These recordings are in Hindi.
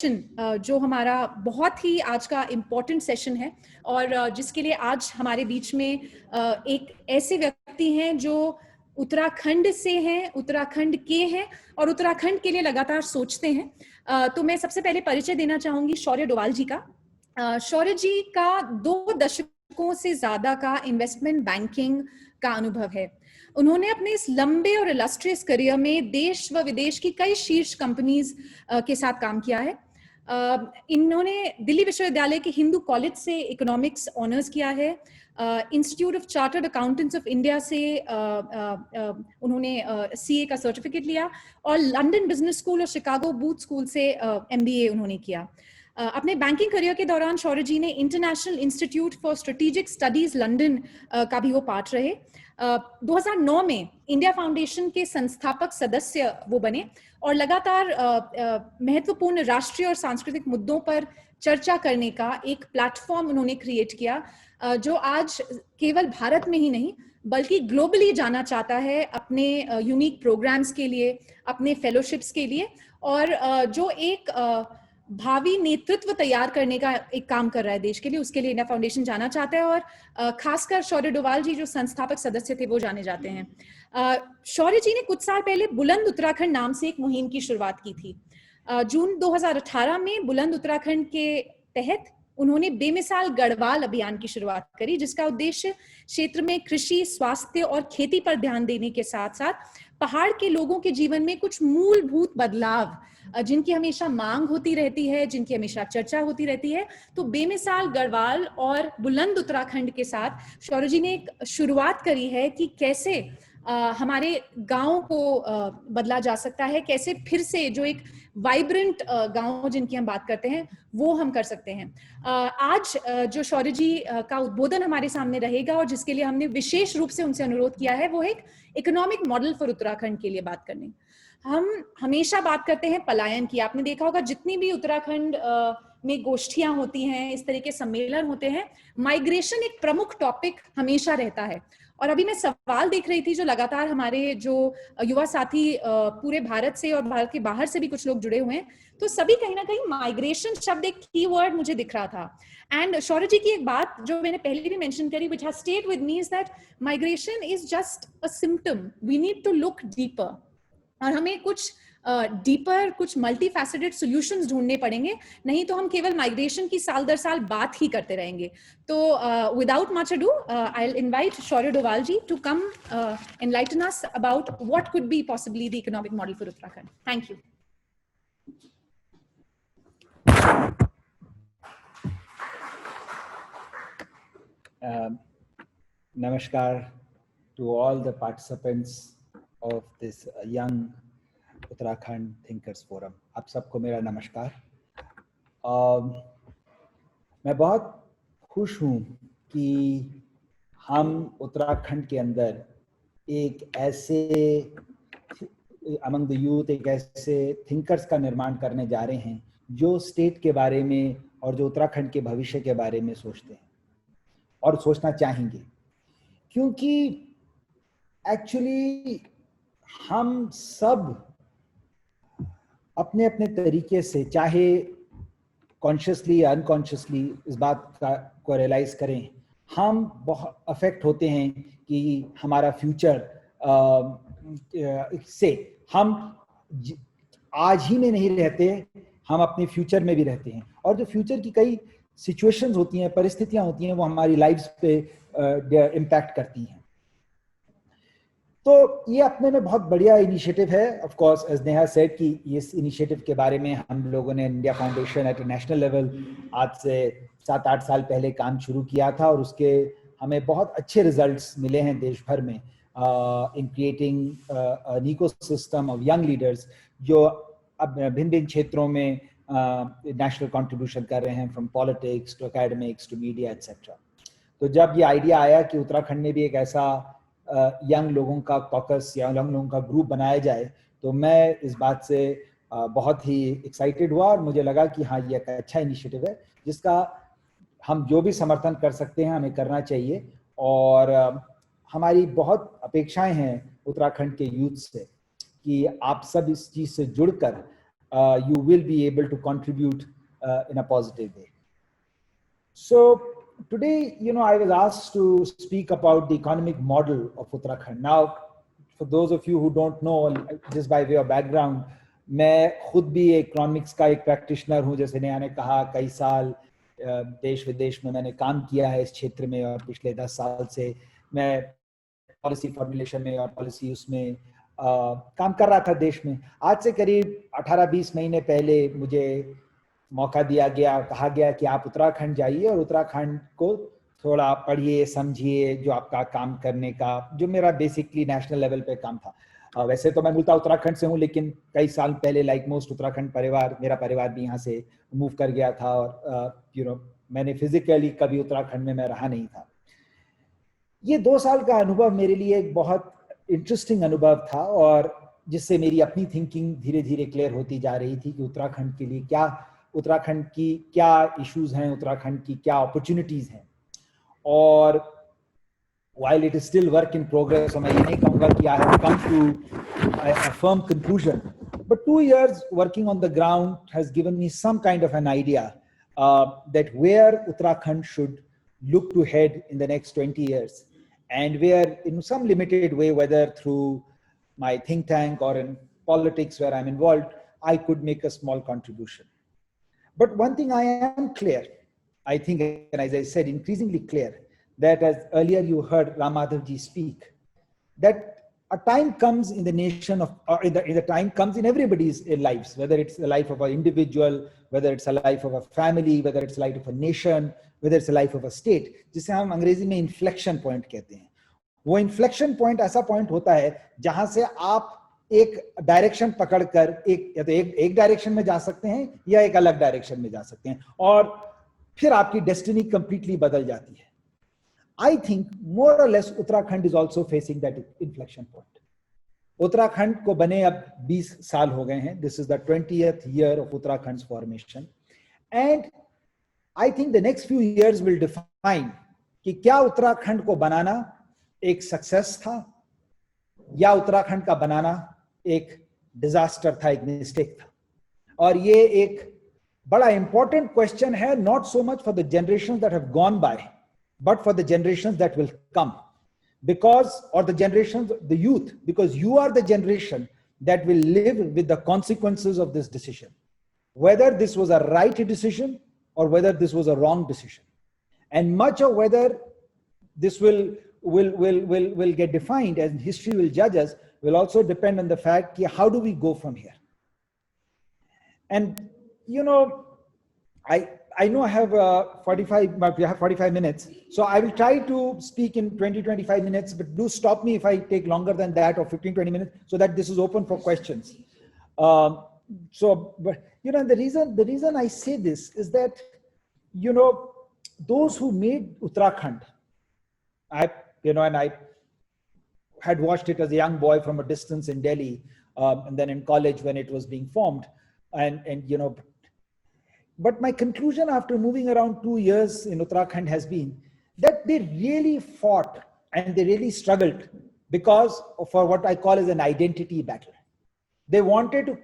जो हमारा बहुत ही आज का इम्पोर्टेंट सेशन है और जिसके लिए आज हमारे बीच में एक ऐसे व्यक्ति हैं जो उत्तराखंड से हैं, उत्तराखंड के हैं और उत्तराखंड के लिए लगातार सोचते हैं। तो मैं सबसे पहले परिचय देना चाहूंगी शौर्य डोवाल जी का। शौर्य जी का 2 दशकों से ज्यादा का इन्वेस्टमेंट बैंकिंग का अनुभव है। उन्होंने अपने इस लंबे और इलस्ट्रियस करियर में देश व विदेश की कई शीर्ष कंपनीज के साथ काम किया है। इन्होंने दिल्ली विश्वविद्यालय के हिंदू कॉलेज से इकोनॉमिक्स ऑनर्स किया है। Institute of chartered accountants of India से उन्होंने सीए का सर्टिफिकेट लिया और लंदन बिजनेस स्कूल और शिकागो बूथ स्कूल से एमबीए उन्होंने किया। अपने बैंकिंग करियर के दौरान शौर्य जी ने international institute for strategic studies London का भी वो पार्ट रहे। 2009 में इंडिया फाउंडेशन के संस्थापक सदस्य वो बने और लगातार महत्वपूर्ण राष्ट्रीय और सांस्कृतिक मुद्दों पर चर्चा करने का एक प्लेटफॉर्म उन्होंने क्रिएट किया, जो आज केवल भारत में ही नहीं बल्कि ग्लोबली जाना चाहता है अपने यूनिक प्रोग्राम्स के लिए, अपने फेलोशिप्स के लिए, और जो एक भावी नेतृत्व तैयार करने का एक काम कर रहा है देश के लिए, उसके लिए इंडिया फाउंडेशन जाना चाहता है। और खासकर शौर्य डोवाल जी जो संस्थापक सदस्य थे वो जाने जाते हैं। शौर्य जी ने कुछ साल पहले बुलंद उत्तराखंड नाम से एक मुहिम की शुरुआत की थी। जून 2018 में बुलंद उत्तराखंड के तहत उन्होंने बेमिसाल गढ़वाल अभियान की शुरुआत करी, जिसका उद्देश्य क्षेत्र में कृषि, स्वास्थ्य और खेती पर ध्यान देने के साथ साथ पहाड़ के लोगों के जीवन में कुछ मूलभूत बदलाव जिनकी हमेशा मांग होती रहती है, जिनकी हमेशा चर्चा होती रहती है, तो बेमिसाल गढ़वाल और बुलंद उत्तराखंड के साथ शौर्य जी ने एक शुरुआत करी है कि कैसे हमारे गांव को बदला जा सकता है, कैसे फिर से जो एक वाइब्रेंट गांव जिनकी हम बात करते हैं वो हम कर सकते हैं। आज जो शौर्य जी का उद्बोधन हमारे सामने रहेगा और जिसके लिए हमने विशेष रूप से उनसे अनुरोध किया है वो एक इकोनॉमिक मॉडल फॉर उत्तराखंड के लिए बात करने। हम हमेशा बात करते हैं पलायन की। आपने देखा होगा जितनी भी उत्तराखंड में गोष्ठियां होती हैं, इस तरह के सम्मेलन होते हैं, माइग्रेशन एक प्रमुख टॉपिक हमेशा रहता है। और अभी मैं सवाल देख रही थी जो लगातार हमारे जो युवा साथी पूरे भारत से और भारत के बाहर से भी कुछ लोग जुड़े हुए हैं, तो सभी कहीं ना कहीं माइग्रेशन शब्द एक कीवर्ड मुझे दिख रहा था। एंड शौर्य जी की एक बात जो मैंने पहले भी मेंशन करी, which has stayed with me, is that migration is just a symptom, we need to look deeper. और हमें कुछ डीपर, कुछ मल्टी फैसेटेड सॉल्यूशंस ढूंढने पड़ेंगे, नहीं तो हम केवल माइग्रेशन की साल दर साल बात ही करते रहेंगे। तो without much ado, I will invite Shaurya Doval ji to come enlighten us about what could be possibly the economic model for Uttarakhand. Thank you. Namaskar to all the participants of this young Uttarakhand Thinkers Forum. आप सबको मेरा नमस्कार। मैं बहुत खुश हूँ कि हम उत्तराखंड के अंदर एक ऐसे अमंग द यूथ एक ऐसे थिंकर्स का निर्माण करने जा रहे हैं जो स्टेट के बारे में और जो उत्तराखंड के भविष्य के बारे में सोचते हैं और सोचना चाहेंगे, क्योंकि एक्चुअली हम सब अपने अपने तरीके से, चाहे कॉन्शियसली या अनकॉन्शियसली इस बात को रियलाइज करें, हम बहुत अफेक्ट होते हैं कि हमारा फ्यूचर से हम आज ही में नहीं रहते, हम अपने फ्यूचर में भी रहते हैं। और जो फ्यूचर की कई सिचुएशंस होती हैं, परिस्थितियां होती हैं, वो हमारी लाइफ्स पे इम्पैक्ट करती हैं। तो ये अपने में बहुत बढ़िया इनिशिएटिव है। Of course as Neha said कि इस इनिशिएटिव के बारे में हम लोगों ने India foundation at national level आज से 7-8 साल पहले काम शुरू किया था और उसके हमें बहुत अच्छे रिजल्ट्स मिले हैं देश भर में in creating an ecosystem of young leaders जो अब भिन्न भिन्न क्षेत्रों में नेशनल कंट्रीब्यूशन कर रहे हैं, from politics to academics to media etcetera. तो जब ये आइडिया आया कि उत्तराखंड में भी एक ऐसा यंग लोगों का कॉकस या यंग लोगों का ग्रुप बनाया जाए, तो मैं इस बात से बहुत ही एक्साइटेड हुआ और मुझे लगा कि हाँ, ये एक अच्छा इनिशिएटिव है जिसका हम जो भी समर्थन कर सकते हैं हमें करना चाहिए। और हमारी बहुत अपेक्षाएं हैं उत्तराखंड के यूथ से कि आप सब इस चीज़ से जुड़कर you will be able to contribute in a positive way. So today, I was asked to speak about the economic model of Uttarakhand. Now, for those of you who don't know, just by way of background, मैं खुद भी इकोनॉमिक्स का एक प्रैक्टिशनर हूँ. जैसे नेहा ने कहा, कई साल देश विदेश में मैंने काम किया है इस क्षेत्र में, और पिछले 10 साल से मैं पॉलिसी फॉर्मुलेशन में और पॉलिसी उसमें काम कर रहा था देश में. आज से करीब 18-20 महीने पहले मुझे मौका दिया गया, कहा गया कि आप उत्तराखंड जाइए और उत्तराखंड को थोड़ा पढ़िए, समझिए, जो आपका काम करने का, जो मेरा बेसिकली नेशनल लेवल पे काम था. वैसे तो मैं मूलतः उत्तराखंड से हूँ, लेकिन कई साल पहले लाइक मोस्ट उत्तराखंड परिवार, मेरा परिवार भी यहाँ से मूव कर गया था, और मैंने फिजिकली कभी उत्तराखंड में मैं रहा नहीं था. ये 2 साल का अनुभव मेरे लिए एक बहुत इंटरेस्टिंग अनुभव था, और जिससे मेरी अपनी थिंकिंग धीरे धीरे क्लियर होती जा रही थी कि उत्तराखंड के लिए क्या, उत्तराखंड की क्या इश्यूज हैं, उत्तराखंड की क्या अपॉर्चुनिटीज हैं. और while it is still work in progress, मैं ये नहीं कहूँगा कि I have come to a firm conclusion, but 2 years working on the ground has given me some kind of an idea that where Uttarakhand should look to head in the next 20 years, and where in some limited way, whether through my think tank or in politics where I'm involved, I could make a small contribution. But one thing I am clear, I think, and as I said, increasingly clear, that as earlier you heard Ram Madhav ji speak, that a time comes in the nation of, or in the time comes in everybody's lives, whether it's the life of an individual, whether it's a life of a family, whether it's the life of a nation, whether it's the life of a state, जिसे हम अंग्रेजी में inflection point कहते हैं. वो inflection point ऐसा point होता है जहां से आप एक डायरेक्शन पकड़कर या तो एक डायरेक्शन में जा सकते हैं या एक अलग डायरेक्शन में जा सकते हैं, और फिर आपकी डेस्टिनी कंप्लीटली बदल जाती है. I think more or less Uttarakhand is also facing that inflection point. Uttarakhand को बने अब 20 साल हो गए हैं. This is the 20th year of Uttarakhand's formation, and I think the next few years will define कि क्या उत्तराखंड को बनाना एक सक्सेस था या उत्तराखंड का बनाना एक डिजास्टर था, एक मिस्टेक था. और ये एक बड़ा इंपॉर्टेंट क्वेश्चन है, not so much for the generations that have gone by, but for the generations that will come, because, or the generations, the youth, because you are the generation that will live with the consequences of this decision, whether this was a right decision or whether this was a wrong decision. And much of whether this will get defined, as history will judge us, will also depend on the fact that how do we go from here. And I know I have 45 minutes, so I will try to speak in 20-25 minutes, but do stop me if I take longer than that, or 15-20 minutes, so that this is open for questions. But the reason I say this is that, those who made Uttarakhand, and I had watched it as a young boy from a distance in Delhi, and then in college when it was being formed, but my conclusion after moving around 2 years in Uttarakhand has been that they really fought and they really struggled because for what I call as an identity battle. They wanted to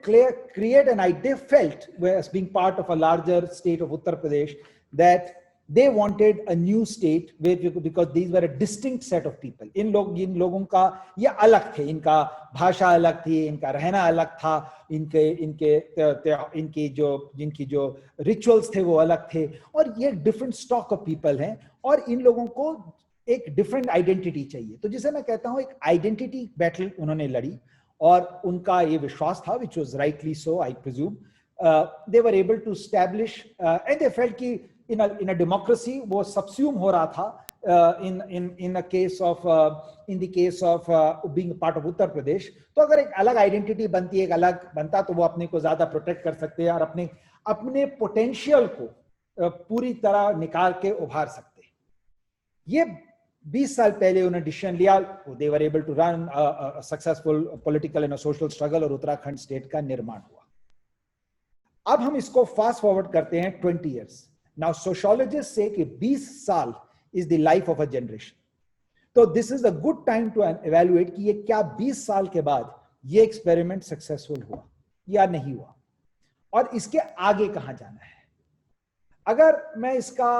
create an idea, felt, as being part of a larger state of Uttar Pradesh, that they wanted a new state where, because these were a distinct set of people. इन लोगों का ये अलग थे, इनका भाषा अलग थी, इनका रहना अलग था, जिनकी जो रिचुअल्स थे वो अलग थे, और ये डिफरेंट स्टॉक ऑफ पीपल हैं, और इन लोगों को एक डिफरेंट आइडेंटिटी चाहिए. तो जिसे मैं कहता हूँ एक आइडेंटिटी बैटल उन्होंने लड़ी, और उनका ये विश्वास था, which was rightly so, I presume, they were able to establish, and they felt कि in a democracy वो subsume हो रहा था in the case of being a part of Uttar Pradesh. तो अगर एक अलग आइडेंटिटी बनती, एक अलग बनता, तो वो अपने को ज्यादा प्रोटेक्ट कर सकते हैं और अपने पोटेंशियल को पूरी तरह निकाल के उभार सकते. ये 20 साल पहले उन्होंने डिसीजन लिया. they were able to run a successful political and a social struggle, और उत्तराखंड स्टेट का निर्माण हुआ. अब हम इसको फास्ट फॉरवर्ड करते हैं 20 years. Now sociologists say कि 20 साल is the life of a generation. तो this is a good time to evaluate कि ये क्या 20 साल के बाद ये एक्सपेरिमेंट सक्सेसफुल हुआ या नहीं हुआ. और इसके आगे कहां जाना है। अगर मैं इसका,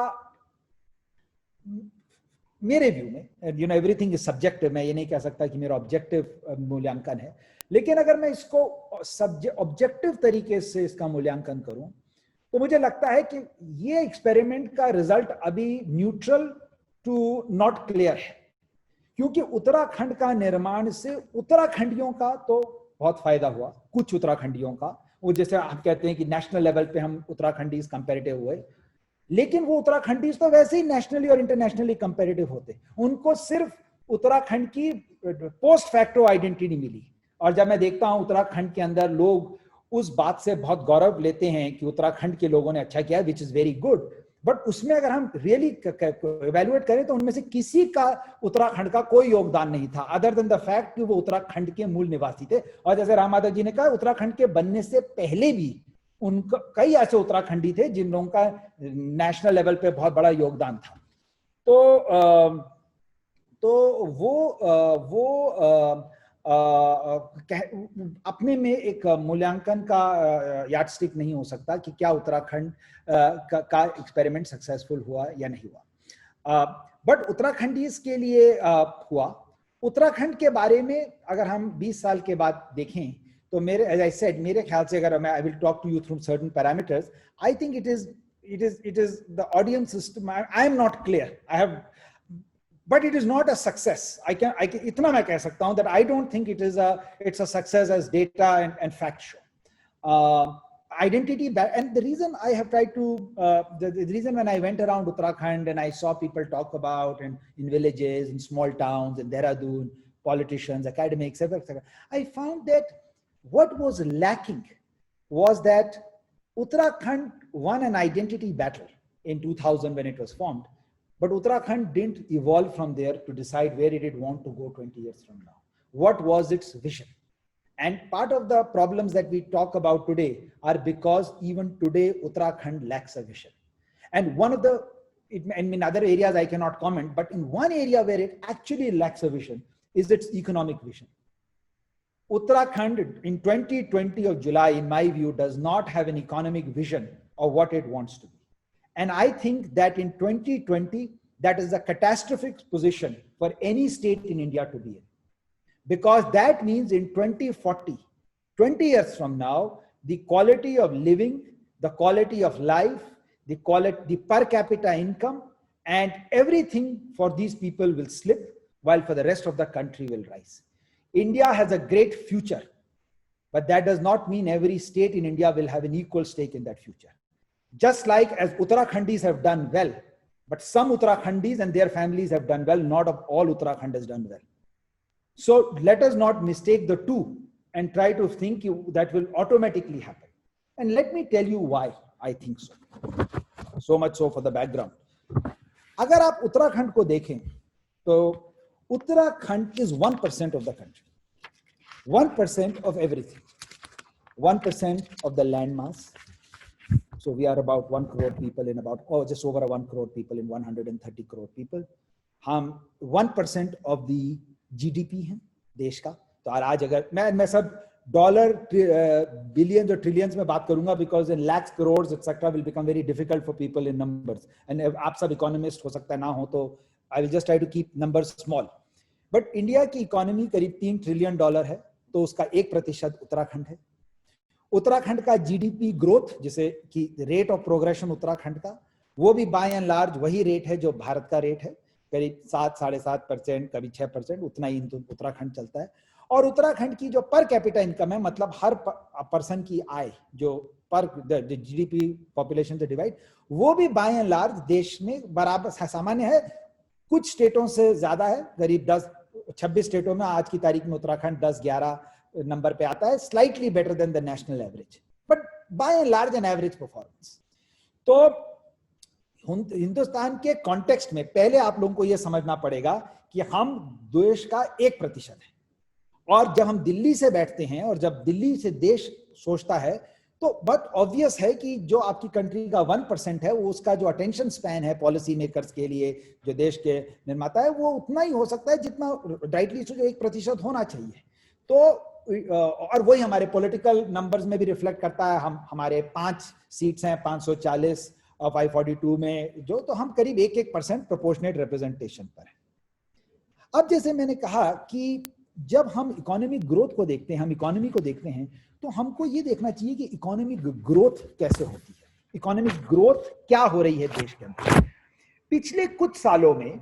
मेरे व्यू में, एवरीथिंग इज सब्जेक्टिव, मैं ये नहीं कह सकता कि मेरा ऑब्जेक्टिव मूल्यांकन है, लेकिन अगर मैं इसको ऑब्जेक्टिव तरीके से इसका मूल्यांकन करूं तो मुझे लगता है कि ये एक्सपेरिमेंट का रिजल्ट अभी न्यूट्रल टू नॉट क्लियर है, क्योंकि उत्तराखंड का निर्माण से उत्तराखंडियों का तो बहुत फायदा हुआ, कुछ उत्तराखंडियों का, वो जैसे हम कहते हैं कि नेशनल लेवल पे हम उत्तराखंडीज कंपैरेटिव हुए, लेकिन वो उत्तराखंडीज तो वैसे ही नेशनली और इंटरनेशनली कंपैरेटिव होते, उनको सिर्फ उत्तराखंड की पोस्ट फैक्टो आइडेंटिटी मिली। और जब मैं देखता हूं उत्तराखंड के अंदर लोग उस बात से बहुत गौरव लेते हैं कि उत्तराखंड के लोगों ने अच्छा किया, which is very good, but उसमें अगर हम रियली इवैल्यूएट करें तो उनमें से किसी का उत्तराखंड का कोई योगदान नहीं था, अदर देन द फैक्ट कि वो उत्तराखंड के मूल निवासी थे। और जैसे राम माधव जी ने कहा, उत्तराखंड के बनने से पहले भी उनका कई ऐसे उत्तराखंडी थे जिन लोगों का नेशनल लेवल पे बहुत बड़ा योगदान था। तो वो अपने में एक मूल्यांकन का यार्डस्टिक नहीं हो सकता कि क्या उत्तराखंड का एक्सपेरिमेंट सक्सेसफुल हुआ या नहीं हुआ, बट उत्तराखंडीज के लिए हुआ। उत्तराखंड के बारे में अगर हम 20 साल के बाद देखें तो मेरे, as I said, मेरे ख्याल से अगर मैं, I will talk to you through certain parameters, I think it is the audience system, I am not clear, but it is not a success. I can इतना मैं कह सकता हूं that I don't think it's a success as data and fact show. Identity, and the reason I have tried to, the reason when I went around Uttarakhand and I saw people talk about in villages, in small towns, in Dehradun, politicians, academics, etc., I found that what was lacking was that Uttarakhand won an identity battle in 2000 when it was formed, but Uttarakhand didn't evolve from there to decide where it want to go 20 years from now. What was its vision? And part of the problems that we talk about today are because even today Uttarakhand lacks a vision. And one of the, in other areas I cannot comment, but in one area where it actually lacks a vision is its economic vision. Uttarakhand in 2020 of July, in my view, does not have an economic vision of what it wants to be. And I think that in 2020, that is a catastrophic position for any state in India to be in. Because that means in 2040, 20 years from now, the quality of living, the quality of life, the per capita income, and everything for these people will slip, while for the rest of the country will rise. India has a great future, but that does not mean every state in India will have an equal stake in that future. Just like as Uttarakhandis have done well, but some Uttarakhandis and their families have done well, not all Uttarakhand has done well. So let us not mistake the two and try to think that will automatically happen. And let me tell you why I think so. So much so for the background. अगर आप उत्तराखंड को देखें तो Uttarakhand is 1% of the country, 1% of everything, 1% of the land mass. So we are about 1 crore people in about, just over 1 crore people in 130 crore people. हम 1% of the GDP है देश का. तो आज अगर मैं सब डॉलर बिलियंस और ट्रिलियंस में बात करूंगा, because in lakhs crore etcetera will become very difficult for people in numbers, and आप सब इकोनॉमिस्ट हो सकता है ना हो, तो I will just try to keep numbers small. But India की इकोनॉमी करीब $3 ट्रिलियन है, तो उसका 1% उत्तराखंड है. उत्तराखंड का जीडीपी ग्रोथ, जिसे कि रेट ऑफ प्रोग्रेशन उत्तराखंड का, वो भी बाय एंड लार्ज वही रेट है जो भारत का रेट है, करीब 7-7.5%, कभी 6%, उतना ही उत्तराखंड चलता है. और उत्तराखंड की जो पर कैपिटा इनकम है, मतलब हर पर्सन की आय जो पर जीडीपी पॉपुलेशन से डिवाइड, वो भी बाय एंड लार्ज देश में बराबर सामान्य है. कुछ स्टेटों से ज्यादा है, करीब 10-26 स्टेटों में आज की तारीख में उत्तराखंड 10-11 नंबर पे आता है, slightly better than the national average, but by and large an average performance. तो हिंदुस्तान के कॉन्टेक्स्ट में पहले आप लोगों को यह समझना पड़ेगा कि हम देश का 1% है, और जब हम दिल्ली से बैठते हैं और जब दिल्ली से देश सोचता है, तो बहुत ऑब्वियस है कि जो आपकी कंट्री का 1% है, वो उसका जो अटेंशन स्पैन है पॉलिसी मेकर्स के लिए, जो देश के निर्माता है, वो उतना ही हो सकता है जितना राइटली जो 1% होना चाहिए. तो और वही हमारे पॉलिटिकल नंबर्स में भी रिफ्लेक्ट करता है। हमारे 5 सीट्स हैं 540 और 542 में, जो तो हम करीब 1% प्रोपोर्शनेट रिप्रेजेंटेशन पर है। अब जैसे मैंने कहा कि जब हम इकोनॉमिक ग्रोथ को देखते हैं, हम इकोनॉमी को देखते हैं, तो हमको ये देखना चाहिए कि इकोनॉमिक ग्रोथ कैसे होती है, इकोनॉमिक ग्रोथ क्या हो रही है देश के अंदर। पिछले कुछ सालों में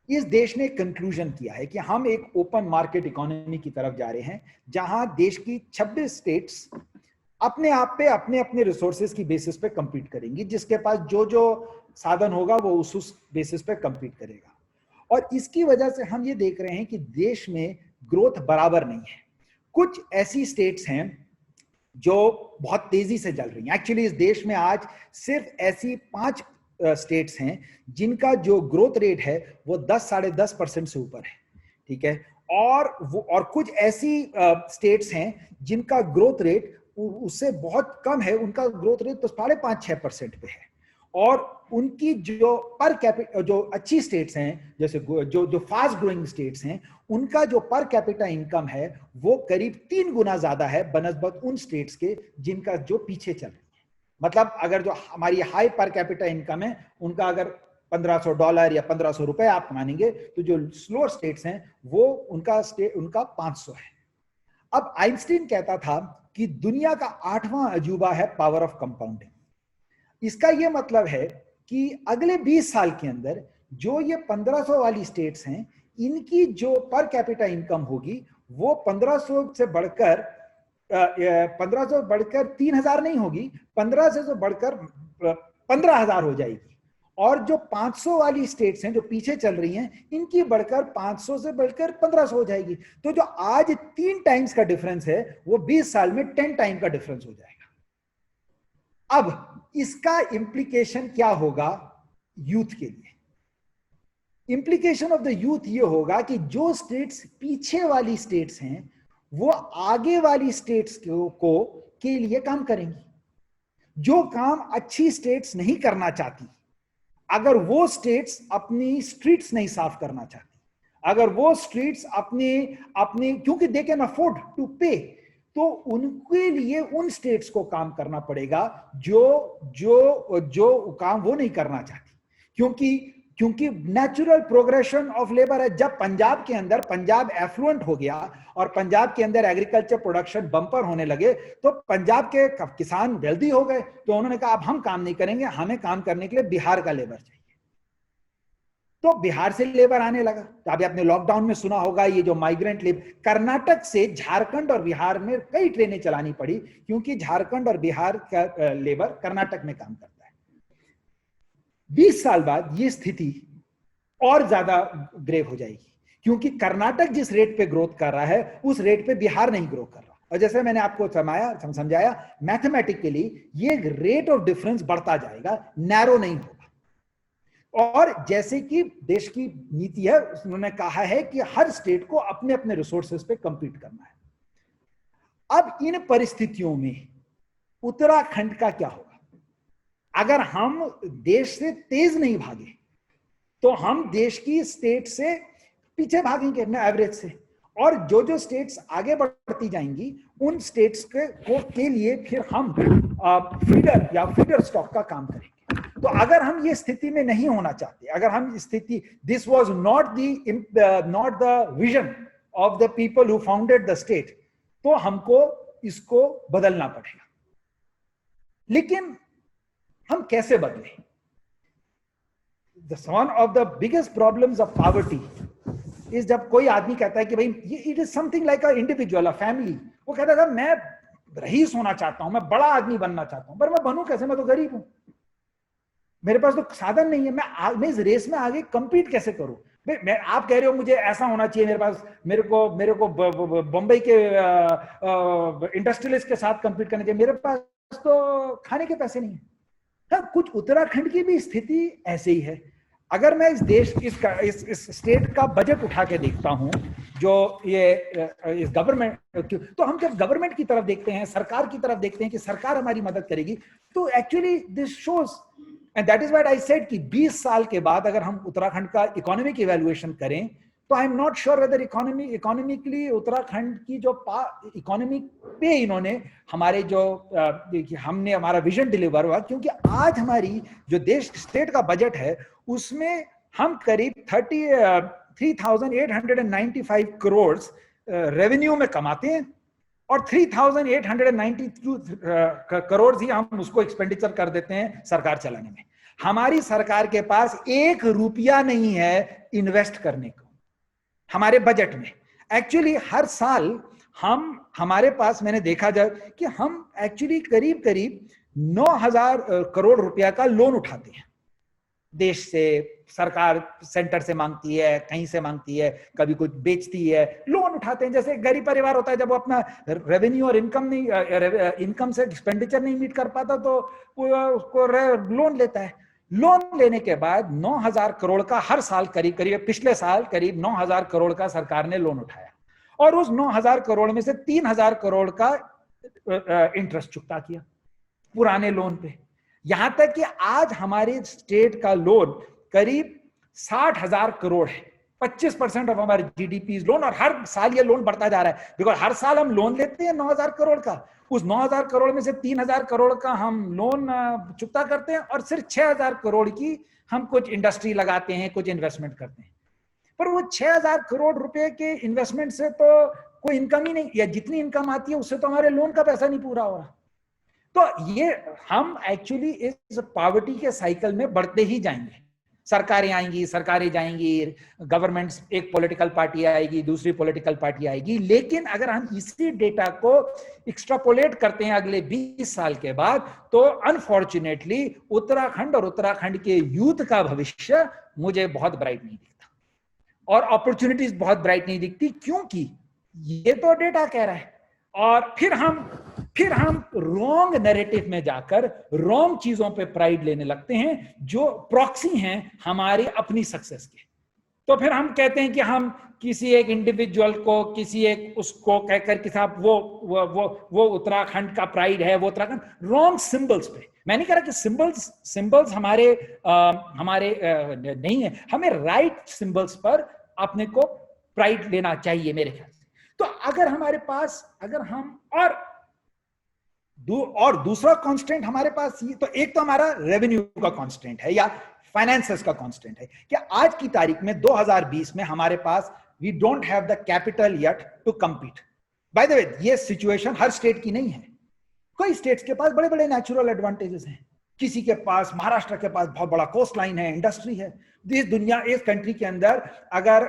इस देश ने कंक्लूजन किया है कि हम एक ओपन मार्केट इकोनॉमी की तरफ जा रहे हैं, जहां देश की 26 स्टेट्स अपने आप पे अपने अपने रिसोर्सेज की बेसिस पे compete करेंगी, जिसके पास जो जो साधन होगा वो उस बेसिस पे compete करेगा। और इसकी वजह से हम ये देख रहे हैं कि देश में ग्रोथ बराबर नहीं है। कुछ ऐसी स्टेट्स हैं जो बहुत तेजी से चल रही हैं। एक्चुअली इस देश में आज सिर्फ ऐसी 5 स्टेट्स हैं जिनका जो ग्रोथ रेट है वो 10-10.5% से ऊपर है, ठीक है। और कुछ ऐसी स्टेट्स हैं जिनका ग्रोथ रेट उससे बहुत कम है, उनका ग्रोथ रेट तो 5.5-6% पे है। और उनकी जो पर कैपिटा, जो अच्छी स्टेट्स हैं, जैसे जो फास्ट ग्रोइंग स्टेट्स हैं, उनका जो पर कैपिटा इनकम है वो करीब 3 गुना ज्यादा है बनस्बत उन स्टेट्स के जिनका जो पीछे चल रही है। मतलब अगर जो हमारी हाई पर कैपिटा इनकम है उनका अगर $1500 या ₹1500 आप मानेंगे, तो जो स्लोअर स्टेट्स हैं वो उनका 500 है। अब आइंस्टीन कहता था कि दुनिया का 8वां अजूबा है पावर ऑफ कंपाउंडिंग। इसका यह मतलब है कि अगले 20 साल के अंदर जो ये 1500 वाली स्टेट्स हैं, इनकी जो पर कैपिटा इनकम होगी वो 1500 से बढ़कर 3000 नहीं होगी, 1500 से बढ़कर 15000 हो जाएगी। और जो 500 वाली स्टेट्स हैं जो पीछे चल रही हैं, इनकी बढ़कर 500 से बढ़कर 1500 हो जाएगी। तो जो आज 3 टाइम्स का डिफरेंस है वो 20 साल में 10 टाइम का डिफरेंस हो जाएगा। अब इसका इंप्लीकेशन क्या होगा यूथ के लिए? इंप्लीकेशन ऑफ द यूथ ये होगा कि जो स्टेट्स पीछे वाली स्टेट्स हैं वो आगे वाली स्टेट्स के लिए काम करेंगी। जो काम अच्छी स्टेट्स नहीं करना चाहती, अगर वो स्टेट्स अपनी स्ट्रीट्स नहीं साफ करना चाहती, अगर वो स्ट्रीट्स अपनी क्योंकि दे कैन अफोर्ड टू पे, तो उनके लिए उन स्टेट्स को काम करना पड़ेगा जो काम वो नहीं करना चाहती। क्योंकि नेचुरल प्रोग्रेशन ऑफ लेबर है। जब पंजाब के अंदर, पंजाब एफ्लुएंट हो गया और पंजाब के अंदर एग्रीकल्चर प्रोडक्शन बम्पर होने लगे, तो पंजाब के किसान वेल्दी हो गए। तो उन्होंने कहा अब हम काम नहीं करेंगे, हमें काम करने के लिए बिहार का लेबर चाहिए। तो बिहार से लेबर आने लगा। तो अभी आपने लॉकडाउन में सुना होगा ये जो माइग्रेंट लेबर, कर्नाटक से झारखंड और बिहार में कई ट्रेनें चलानी पड़ी, क्योंकि झारखंड और बिहार का लेबर कर्नाटक में काम करता है। 20 साल बाद ये स्थिति और ज्यादा ग्रेव हो जाएगी, क्योंकि कर्नाटक जिस रेट पे ग्रोथ कर रहा है उस रेट पे बिहार नहीं ग्रो कर रहा। और जैसे मैंने आपको समझाया मैथमेटिकली, ये रेट ऑफ डिफरेंस बढ़ता जाएगा, नैरो नहीं होगा। और जैसे कि देश की नीति है, उन्होंने कहा है कि हर स्टेट को अपने अपने रिसोर्सेज पे कंपीट करना है। अब इन परिस्थितियों में उत्तराखंड का क्या होगा? अगर हम देश से तेज नहीं भागे तो हम देश की स्टेट से पीछे भागेंगे अपने एवरेज से। और जो जो स्टेट्स आगे बढ़ती जाएंगी उन स्टेट्स के लिए फिर हम फीडर स्टॉक का काम करेंगे। तो अगर हम ये स्थिति में नहीं होना चाहते, अगर हम स्थिति, this was not the vision of the people who founded the state, तो हमको इसको बदलना पड़ेगा। लेकिन हम कैसे बदलें? One of the biggest problems of poverty is जब कोई आदमी कहता है कि भाई it is something like a individual, a family, वो कहता है मैं रईस होना चाहता हूं, मैं बड़ा आदमी बनना चाहता हूं, पर मैं बनूं कैसे? मैं तो गरीब हूं, मेरे पास तो साधन नहीं है, मैं इस रेस में आगे कंपीट कैसे करूं? आप कह रहे हो मुझे ऐसा होना चाहिए, मेरे को बंबई के इंडस्ट्रियलिस्ट के साथ कंपीट करना चाहिए, मेरे पास तो खाने के पैसे नहीं है। हाँ, कुछ उत्तराखंड की भी स्थिति ऐसे ही है। अगर मैं इस देश इस स्टेट का बजट उठा के देखता हूं, जो ये इस गवर्नमेंट, तो हम जब गवर्नमेंट की तरफ देखते हैं, सरकार की तरफ देखते हैं कि सरकार हमारी मदद करेगी, तो actually this shows, and that is what I said कि 20 साल के बाद अगर हम उत्तराखंड का इकोनॉमिक इवैल्यूएशन करें तो I am not sure whether economically Uttarakhand की जो इकोनॉमी पे इन्होंने हमारे जो हमने हमारा विजन डिलीवर हुआ, क्योंकि आज हमारी जो देश स्टेट का बजट है उसमें हम करीब 3,895 करोड़ रेवेन्यू में कमाते हैं और 3,892 करोड़ ही हम उसको एक्सपेंडिचर कर देते हैं सरकार चलाने में। हमारी सरकार के पास 1 रुपया नहीं है इन्वेस्ट करने को हमारे बजट में। एक्चुअली हर साल हमारे पास मैंने देखा जाए कि हम एक्चुअली करीब 9,000 करोड़ रुपया का लोन उठाते हैं देश से। सरकार सेंटर से मांगती है, कहीं से मांगती है, कभी कुछ बेचती है, लोन उठाते हैं। जैसे गरीब परिवार होता है, जब वो अपना रेवेन्यू और इनकम से एक्सपेंडिचर नहीं मीट कर पाता तो उसको लोन लेता है। लोन लेने के बाद 9,000 करोड़ का हर साल करीब पिछले साल करीब 9,000 करोड़ का सरकार ने लोन उठाया और उस 9,000 करोड़ में से 3,000 करोड़ का इंटरेस्ट चुकता किया पुराने लोन पे। यहां तक कि आज हमारे स्टेट का लोन करीब 60,000 करोड़ है, 25% ऑफ हमारे जीडीपी लोन, और हर साल ये लोन बढ़ता जा रहा है। बिकॉज हर साल हम लोन लेते हैं 9,000 करोड़ का, उस 9,000 करोड़ में से 3,000 करोड़ का हम लोन चुकता करते हैं और सिर्फ 6,000 करोड़ की हम कुछ इंडस्ट्री लगाते हैं, कुछ इन्वेस्टमेंट करते हैं। पर वो 6,000 करोड़ रुपए के इन्वेस्टमेंट से तो कोई इनकम ही नहीं, या जितनी इनकम आती है उससे तो हमारे लोन का पैसा नहीं पूरा हो रहा। तो ये हम एक्चुअली इस पॉवर्टी के साइकिल में बढ़ते ही जाएंगे। सरकारें आएंगी, सरकारें जाएंगी, गवर्नमेंट्स, एक पॉलिटिकल पार्टी आएगी, दूसरी पॉलिटिकल पार्टी आएगी, लेकिन अगर हम इसी डेटा को एक्सट्रापोलेट करते हैं अगले 20 साल के बाद, तो अनफॉर्चुनेटली उत्तराखंड और उत्तराखंड के यूथ का भविष्य मुझे बहुत ब्राइट नहीं दिखता और अपॉर्चुनिटीज बहुत ब्राइट नहीं दिखती, क्योंकि ये तो डेटा कह रहा है। और फिर हम रॉन्ग नैरेटिव में जाकर रॉन्ग चीजों पे प्राइड लेने लगते हैं जो प्रॉक्सी हैं हमारी अपनी सक्सेस के। तो फिर हम कहते हैं कि हम किसी एक इंडिविजुअल को, किसी एक उसको कहकर कि साहब वो उत्तराखंड का प्राइड है, वो उत्तराखंड, रॉन्ग सिंबल्स पे। मैं नहीं कह रहा कि सिंबल्स हमारे नहीं है, हमें राइट सिंबल्स पर अपने को प्राइड लेना चाहिए मेरे ख्याल से। तो अगर हमारे पास, अगर हम और दूसरा कांस्टेंट हमारे पास, ये तो एक तो हमारा रेवेन्यू का कांस्टेंट है या फाइनेंसेस का कांस्टेंट है कि आज की तारीख में 2020 में हमारे पास we don't have the capital yet to compete. By the way, ये सिचुएशन हर स्टेट की नहीं है। कई स्टेट्स के पास बड़े बड़े नेचुरल एडवांटेजेस हैं। किसी के पास, महाराष्ट्र के पास बहुत बड़ा कोस्ट लाइन है, इंडस्ट्री है। इस कंट्री के अंदर अगर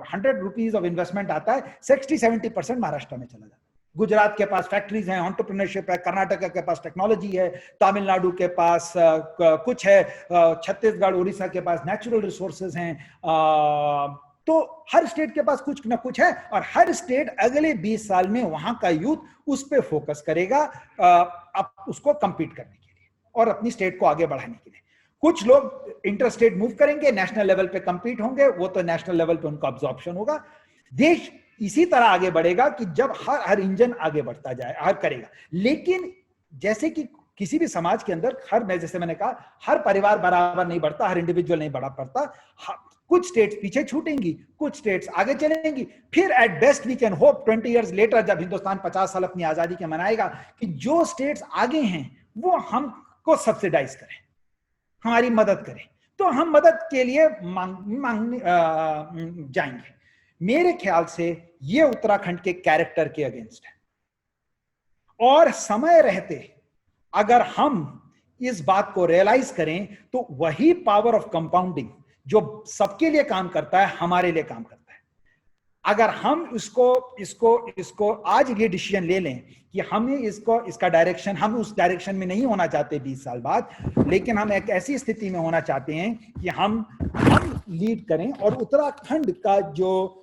100 रुपीज ऑफ इन्वेस्टमेंट आता है, 60-70% महाराष्ट्र में चला जाता है। गुजरात के पास फैक्ट्रीज हैं, एंटरप्रेन्योरशिप है, कर्नाटक के पास टेक्नोलॉजी है, तमिलनाडु के पास कुछ है, छत्तीसगढ़ उड़ीसा के पास नेचुरल रिसोर्सेज हैं। तो हर स्टेट के पास कुछ ना कुछ है और हर स्टेट अगले 20 साल में वहां का यूथ उस पर फोकस करेगा उसको कंपीट करने के लिए और अपनी स्टेट को आगे बढ़ाने के लिए। कुछ लोग इंटर स्टेट मूव करेंगे, नेशनल लेवल पे कंपीट होंगे, वो तो नेशनल लेवल पे उनका अब्जॉर्प्शन होगा। देश इसी तरह आगे बढ़ेगा कि जब हर इंजन आगे बढ़ता जाए, हर करेगा। लेकिन जैसे कि किसी भी समाज के अंदर जैसे मैंने कहा, हर परिवार बराबर नहीं बढ़ता, हर इंडिविजुअल नहीं बढ़ा पड़ता। कुछ स्टेट्स पीछे छूटेंगी, कुछ स्टेट्स आगे चलेंगी। फिर at best we can hope 20 years later, जब हिंदुस्तान 50 साल अपनी आजादी के मनाएगा, कि जो स्टेट्स आगे हैं वो हमको सब्सिडाइज करें, हमारी मदद करें। तो हम मदद के लिए मांगने जाएंगे। मेरे ख्याल से ये उत्तराखंड के कैरेक्टर के अगेंस्ट है और समय रहते अगर हम इस बात को रियलाइज करें तो वही पावर ऑफ कंपाउंडिंग जो सबके लिए काम करता है, हमारे लिए काम करता है। अगर हम इसको आज ये डिसीजन ले लें कि हमें इसका डायरेक्शन, हम उस डायरेक्शन में नहीं होना चाहते 20 साल बाद, लेकिन हम एक ऐसी स्थिति में होना चाहते हैं कि हम लीड करें और उत्तराखंड का जो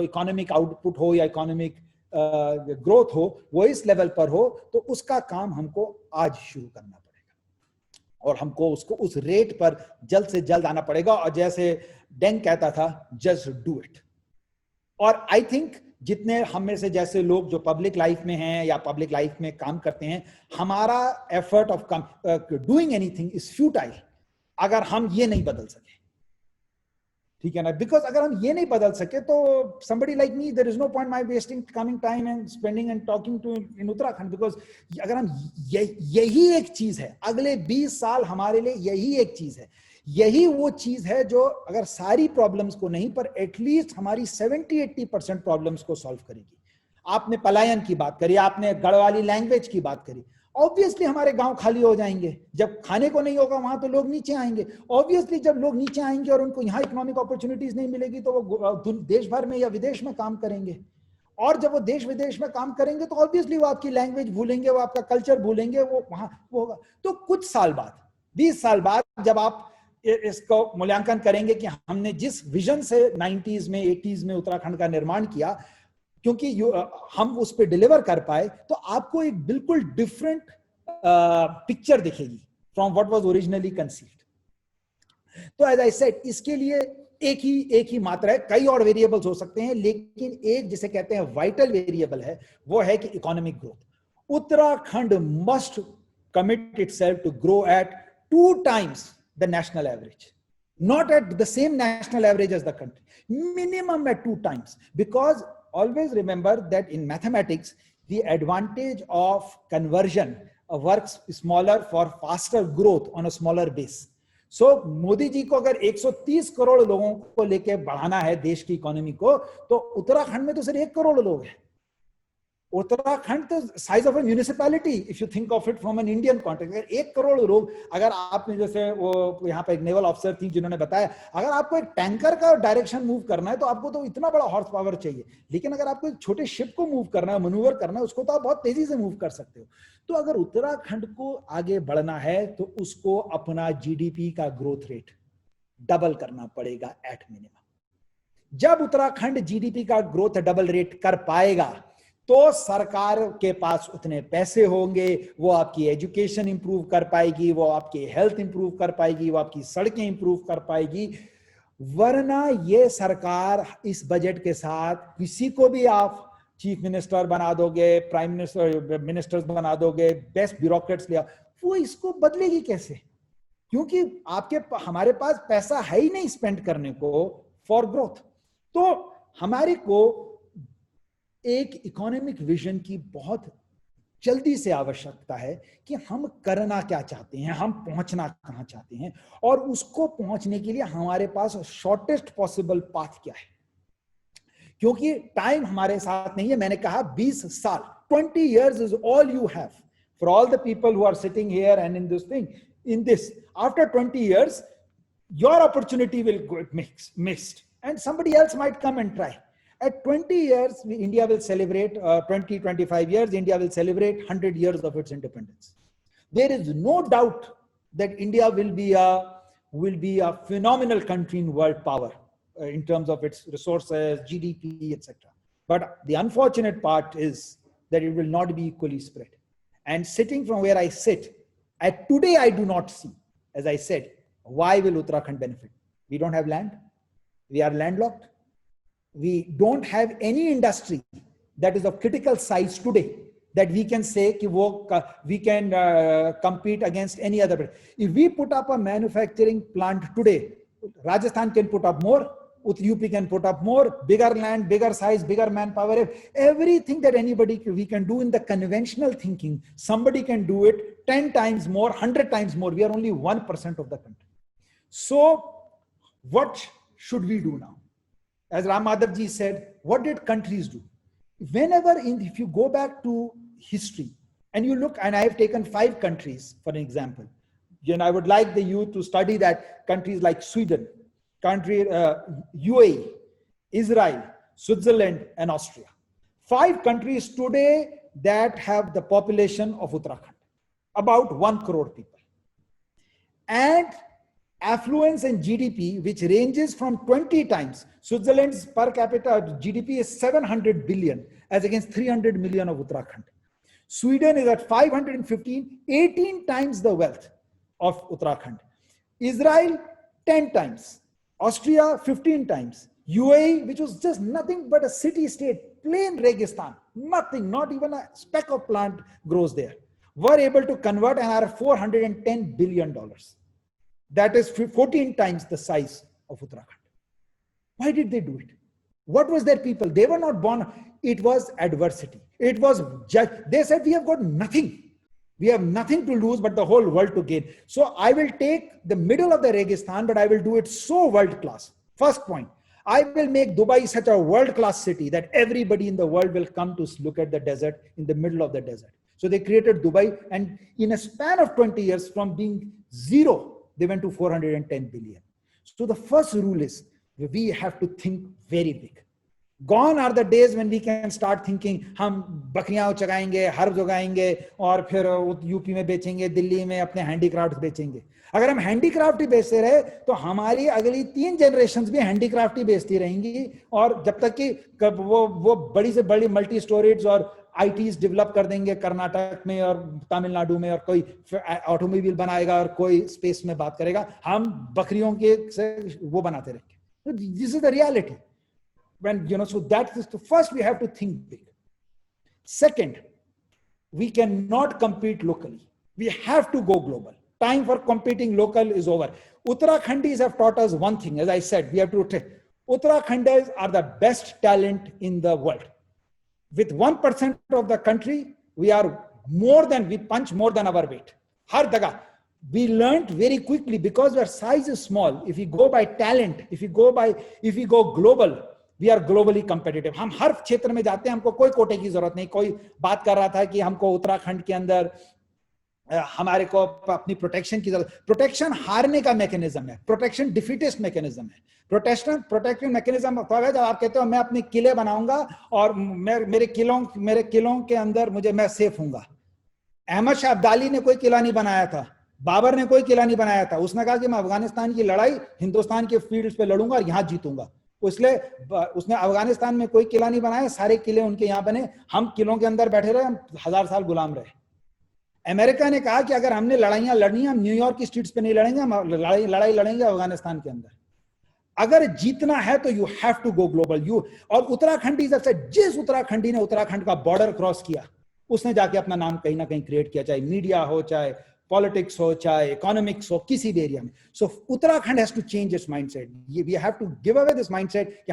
इकोनॉमिक आउटपुट हो या इकोनॉमिक ग्रोथ हो वो इस लेवल पर हो, तो उसका काम हमको आज शुरू करना पड़ेगा और हमको उसको उस रेट पर जल्द से जल्द आना पड़ेगा। और जैसे डेंग कहता था, जस्ट डू इट। और आई थिंक जितने हम में से जैसे लोग जो पब्लिक लाइफ में हैं या पब्लिक लाइफ में काम करते हैं, हमारा effort of doing anything is futile अगर हम ये नहीं बदल सके, ठीक है ना? बिकॉज अगर हम ये नहीं बदल सके तो somebody like me, there is no point my wasting coming time and spending and talking to in Uttarakhand, because अगर हम यही एक चीज है, अगले 20 साल हमारे लिए यही एक चीज है, यही वो चीज है जो अगर सारी प्रॉब्लम्स को नहीं पर एटलीस्ट हमारी 70-80% प्रॉब्लम्स को सॉल्व करेगी। आपने पलायन की बात करी, आपने गढ़वाली लैंग्वेज की बात करी, ऑब्वियसली हमारे गांव खाली हो जाएंगे, जब खाने को नहीं होगा वहां तो लोग नीचे आएंगे, ऑब्वियसली जब लोग नीचे आएंगे और उनको यहाँ इकोनॉमिक अपॉर्चुनिटीज नहीं मिलेगी तो वो देश भर में या विदेश में काम करेंगे, और जब वो देश विदेश में काम करेंगे तो ऑब्वियसली वो आपकी लैंग्वेज भूलेंगे, वो आपका कल्चर भूलेंगे, वो वहां वो होगा। तो कुछ साल बाद, 20 साल बाद जब आप इसको मूल्यांकन करेंगे कि हमने जिस विजन से 90s में 80s में उत्तराखंड का निर्माण किया, क्योंकि हम उस पर डिलीवर कर पाए, तो आपको एक बिल्कुल डिफरेंट पिक्चर दिखेगी from what was originally conceived. तो एज आई सेड, इसके लिए एक ही मात्रा है, कई और वेरिएबल्स हो सकते हैं, लेकिन एक जिसे कहते हैं वाइटल वेरिएबल है, वो है कि economic growth. Uttarakhand must commit itself to grow at 2 times the national average, not at the same national average as the country, minimum at 2 times, because always remember that in mathematics the advantage of conversion works smaller for faster growth on a smaller base. So Modi ji को अगर 130 करोड़ लोगों को लेके बढ़ाना है देश की इकोनॉमी को, तो उत्तराखंड में तो सिर्फ 1 करोड़ लोग हैं। उत्तराखंड तो size of A municipality, if you think of it from an Indian context, अगर 1 करोड़ लोग, अगर आपने जैसे वो यहाँ पे एक नेवल ऑफिसर थी जिन्होंने बताया, अगर आपको एक टैंकर का डायरेक्शन मूव करना है तो आपको तो इतना बड़ा हॉर्स पावर चाहिए, लेकिन अगर आपको एक छोटे शिप को मूव करना है, मनूवर करना है, उसको तो आप बहुत तेजी से मूव कर सकते हो। तो अगर उत्तराखंड को आगे बढ़ना है तो उसको अपना जीडीपी का ग्रोथ रेट डबल करना पड़ेगा एट मिनिमम। जब उत्तराखंड जीडीपी का ग्रोथ डबल रेट कर पाएगा तो सरकार के पास उतने पैसे होंगे, वो आपकी एजुकेशन इंप्रूव कर पाएगी, वो आपकी हेल्थ इंप्रूव कर पाएगी, वो आपकी सड़कें इंप्रूव कर पाएगी। वरना ये सरकार इस बजट के साथ किसी को भी आप चीफ मिनिस्टर बना दोगे, प्राइम मिनिस्टर्स बना दोगे, बेस्ट ब्यूरोक्रेट्स लिया, वो इसको बदलेगी कैसे? क्योंकि हमारे पास पैसा है ही नहीं स्पेंड करने को फॉर ग्रोथ। तो हमारे को एक इकोनॉमिक विजन की बहुत जल्दी से आवश्यकता है कि हम करना क्या चाहते हैं, हम पहुंचना कहां चाहते हैं, और उसको पहुंचने के लिए हमारे पास शॉर्टेस्ट पॉसिबल पाथ क्या है। क्योंकि टाइम हमारे साथ नहीं है। मैंने कहा 20 साल, 20 years is all you have for all the people who are sitting here and in this thing, in this. After 20 years, your opportunity will go missed, and somebody else might come and try. At 20 years, India will celebrate, 20-25 years, India will celebrate 100 years of its independence. There is no doubt that India will be a phenomenal country in world power in terms of its resources, GDP, etc. But the unfortunate part is that it will not be equally spread. And sitting from where I sit, at today I do not see, as I said, why will Uttarakhand benefit? We don't have land. We are landlocked. We don't have any industry that is of critical size today that we can say we can compete against any other. If we put up a manufacturing plant today, Rajasthan can put up more, UP can put up more, bigger land, bigger size, bigger manpower, everything that we can do in the conventional thinking, somebody can do it 10 times more, 100 times more. We are only 1% of the country. So what should we do now? As Ram Madhav ji said, what did countries do? If you go back to history and you look, and I have taken 5 countries for an example, I would like the youth to study that countries like Sweden, UAE, Israel, Switzerland, and Austria. 5 countries today that have the population of Uttarakhand, about 1 crore people. And affluence and GDP, which ranges from 20 times. Switzerland's per capita GDP is 700 billion as against 300 million of Uttarakhand. Sweden is at 515, 18 times the wealth of Uttarakhand. Israel, 10 times. Austria, 15 times. UAE, which was just nothing but a city-state, plain Registan, nothing, not even a speck of plant grows there, were able to convert and are $410 billion. that is 14 times the size of Uttarakhand. Why did they do it? What was their people? They were not born. It was adversity. It was they said, we have got nothing. We have nothing to lose but the whole world to gain. So I will take the middle of the Registan, but I will do it so world class. First point, I will make Dubai such a world class city that everybody in the world will come to look at the desert in the middle of the desert. So they created Dubai, and in a span of 20 years, from being zero, they went to 410 billion. So the first rule is, we have to think very big. Gone are the days when we can start thinking, हम बकरियां चगाएंगे, हर्ब उगाएंगे और फिर यूपी में बेचेंगे, दिल्ली में अपने हैंडीक्राफ्ट बेचेंगे. अगर हम हैंडीक्राफ्ट ही बेचते रहे तो हमारी अगली 3 जनरेशंस भी हैंडीक्राफ्ट ही बेचती रहेंगी, और जब तक कि वो बड़ी से बड़ी मल्टी स्टोरेज और आईटीज डेवलप कर देंगे कर्नाटक में और तमिलनाडु में, और कोई ऑटोमोबाइल बनाएगा और कोई स्पेस में बात करेगा, हम बकरियों के से वो बनाते रहेंगे. This is the reality. When, so that is the first, we have to think big. Second, we cannot compete locally. We have to go global. Time for competing local is over. Uttarakhandis have taught us one thing. As I said, we have to Uttarakhandis are the best talent in the world. With 1% of the country, we punch more than our weight. Har jagah. We learned very quickly because our size is small. If we go by talent, if we go global, we are globally competitive. हम हर क्षेत्र में जाते हैं, हमको कोई कोटे की जरूरत नहीं. कोई बात कर रहा था कि हमको उत्तराखंड के अंदर हमारे को अपनी प्रोटेक्शन की जरूरत. प्रोटेक्शन हारने का मैकेनिज्म है, प्रोटेक्शन डिफीटिस्ट मैकेनिज्म है. प्रोटेक्शन मैकेनिज्म तो है जब आप कहते हो मैं अपने किले बनाऊंगा और मेरे किलों के अंदर मैं सेफ हूंगा. अहमद शाह अब्दाली ने कोई किला नहीं बनाया था, बाबर ने कोई किला नहीं बनाया था. उसने कहा कि मैं अफगानिस्तान की लड़ाई हिंदुस्तान के फील्ड्स पे लड़ूंगा और यहां जीतूंगा. इसलिए उसने अफगानिस्तान में कोई किला नहीं बनाया, सारे किले उनके यहां बने. हम किलों के अंदर बैठे रहे, हम 1000 साल गुलाम रहे. अमेरिका ने कहा कि अगर हमने लड़ाइयां लड़नी है, हम न्यूयॉर्क की स्ट्रीट्स पे नहीं लड़ेंगे, हम लड़ाई लड़ेंगे अफगानिस्तान के अंदर. अगर जीतना है तो you have to go global. और उत्तराखंडी जब से जिस उत्तराखंडी ने उत्तराखंड का बॉर्डर क्रॉस किया, उसने जाके अपना नाम कहीं ना कहीं क्रिएट किया, चाहे मीडिया हो, चाहे पॉलिटिक्स हो, चाहे इकोनॉमिक्स हो, किसी भी एरिया में. So Uttarakhand has to change its mindset. We have to give away this mindset कि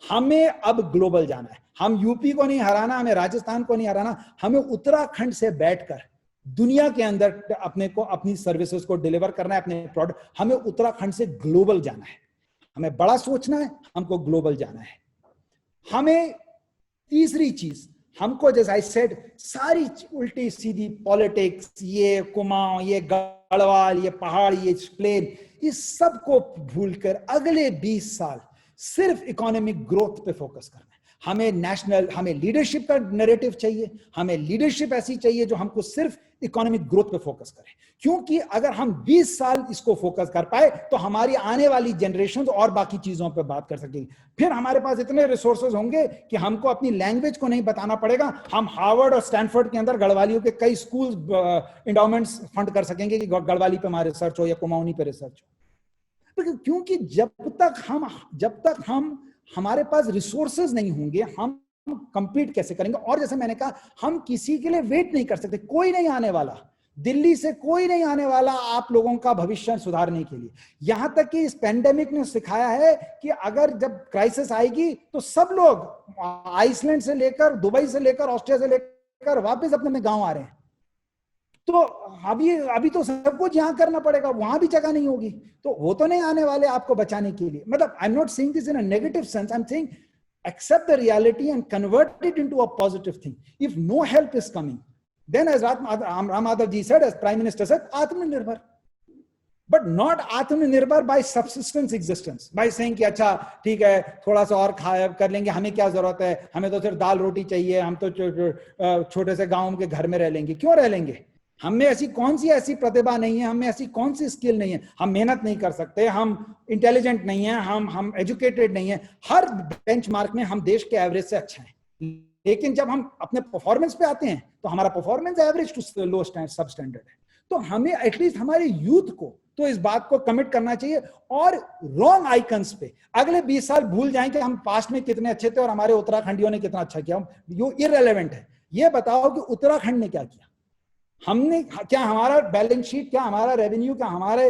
हमें अब ग्लोबल जाना है. हम यूपी को नहीं हराना, हमें राजस्थान को नहीं हराना, हमें उत्तराखंड से बैठकर दुनिया के अंदर अपनी सर्विसेज को डिलीवर करना है, अपने प्रोडक्ट. हमें उत्तराखंड से ग्लोबल जाना है. हमें बड़ा सोचना है, हमको ग्लोबल जाना है. हमें तीसरी चीज, हमको जैसे आई सेड, सारी उल्टी सीधी पॉलिटिक्स, ये कुमाऊं, ये गढ़वाल, ये पहाड़, ये प्लेन, इस सब को भूलकर अगले 20 साल सिर्फ इकोनॉमिक ग्रोथ पे फोकस करना है. हमें लीडरशिप का नैरेटिव चाहिए. हमें लीडरशिप ऐसी चाहिए जो हमको सिर्फ इकोनॉमिक ग्रोथ पे फोकस करे. क्योंकि अगर हम 20 साल इसको फोकस कर पाए तो हमारी आने वाली जनरेशन और बाकी चीजों पे बात कर सकेगी. फिर हमारे पास इतने रिसोर्सेज होंगे कि हमको अपनी लैंग्वेज को नहीं बताना पड़ेगा. हम हार्वर्ड और स्टैनफोर्ड के अंदर गढ़वालियों के कई स्कूल इंडोमेंट्स फंड कर सकेंगे कि गढ़वाली पे हमारे रिसर्च हो या कुमाऊनी पे रिसर्च हो. क्योंकि जब तक हम हमारे पास रिसोर्सेज नहीं होंगे, हम कंपीट कैसे करेंगे. और जैसे मैंने कहा, हम किसी के लिए वेट नहीं कर सकते. कोई नहीं आने वाला, दिल्ली से कोई नहीं आने वाला आप लोगों का भविष्य सुधारने के लिए. यहां तक कि इस पेंडेमिक ने सिखाया है कि अगर जब क्राइसिस आएगी तो सब लोग आइसलैंड से लेकर, दुबई से लेकर, ऑस्ट्रिया से लेकर वापस अपने गांव आ रहे हैं. तो अभी तो सब कुछ यहां करना पड़ेगा, वहां भी जगह नहीं होगी. तो वो तो नहीं आने वाले आपको बचाने के लिए. मतलब I am not saying this in a negative sense. I am saying accept the reality and convert it into a positive thing. If no help is coming, then as Ram Madhav ji said, as Prime Minister said, Atmanirbhar. But not Atmanirbhar by subsistence existence, by saying कि अच्छा ठीक है थोड़ा सा और खा कर लेंगे, हमें क्या जरूरत है, हमें तो सिर्फ दाल रोटी चाहिए, हम तो छोटे से गांव के घर में रह लेंगे. क्यों रह लेंगे? हमें ऐसी कौन सी ऐसी प्रतिभा नहीं है, हमें ऐसी कौन सी स्किल नहीं है, हम मेहनत नहीं कर सकते, हम इंटेलिजेंट नहीं है, हम एजुकेटेड नहीं है. हर बेंचमार्क में हम देश के एवरेज से अच्छा है. लेकिन जब हम अपने परफॉर्मेंस पे आते हैं तो हमारा परफॉर्मेंस एवरेज टू लो सब स्टैंडर्ड है. तो हमें एटलीस्ट हमारे यूथ को तो इस बात को कमिट करना चाहिए. और रॉन्ग आइकन्स पे अगले 20 साल भूल जाएं कि हम पास्ट में कितने अच्छे थे और हमारे उत्तराखंडियों ने कितना अच्छा किया. ये इररिलेवेंट है. ये बताओ कि उत्तराखंड ने क्या किया. हमने क्या हमारा बैलेंस शीट, क्या हमारा रेवेन्यू, क्या हमारे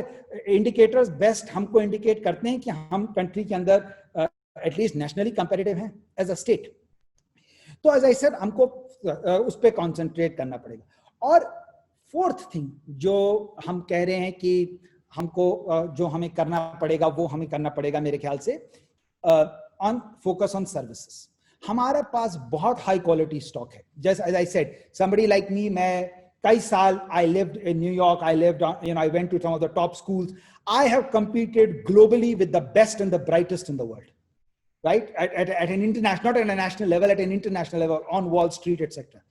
इंडिकेटर्स बेस्ट हमको इंडिकेट करते हैं कि हम कंट्री के अंदर एटलीस्ट नेशनली कंपेटिटिव हैं एज अ स्टेट? तो एज आई सेड हमको उस पर कॉन्सेंट्रेट करना पड़ेगा। और फोर्थ थिंग जो हम कह रहे हैं कि हमको जो हमें करना पड़ेगा, वो हमें करना पड़ेगा मेरे ख्याल से ऑन फोकस ऑन सर्विसेज। हमारे पास बहुत हाई क्वालिटी स्टॉक है। जैसे as I said, somebody like me, मैं कई साल I lived in New York, I lived I went to some of the top schools, I have competed globally with the best and the brightest in the world, right? At an international, not at a national level, at an international level, on Wall Street, etc.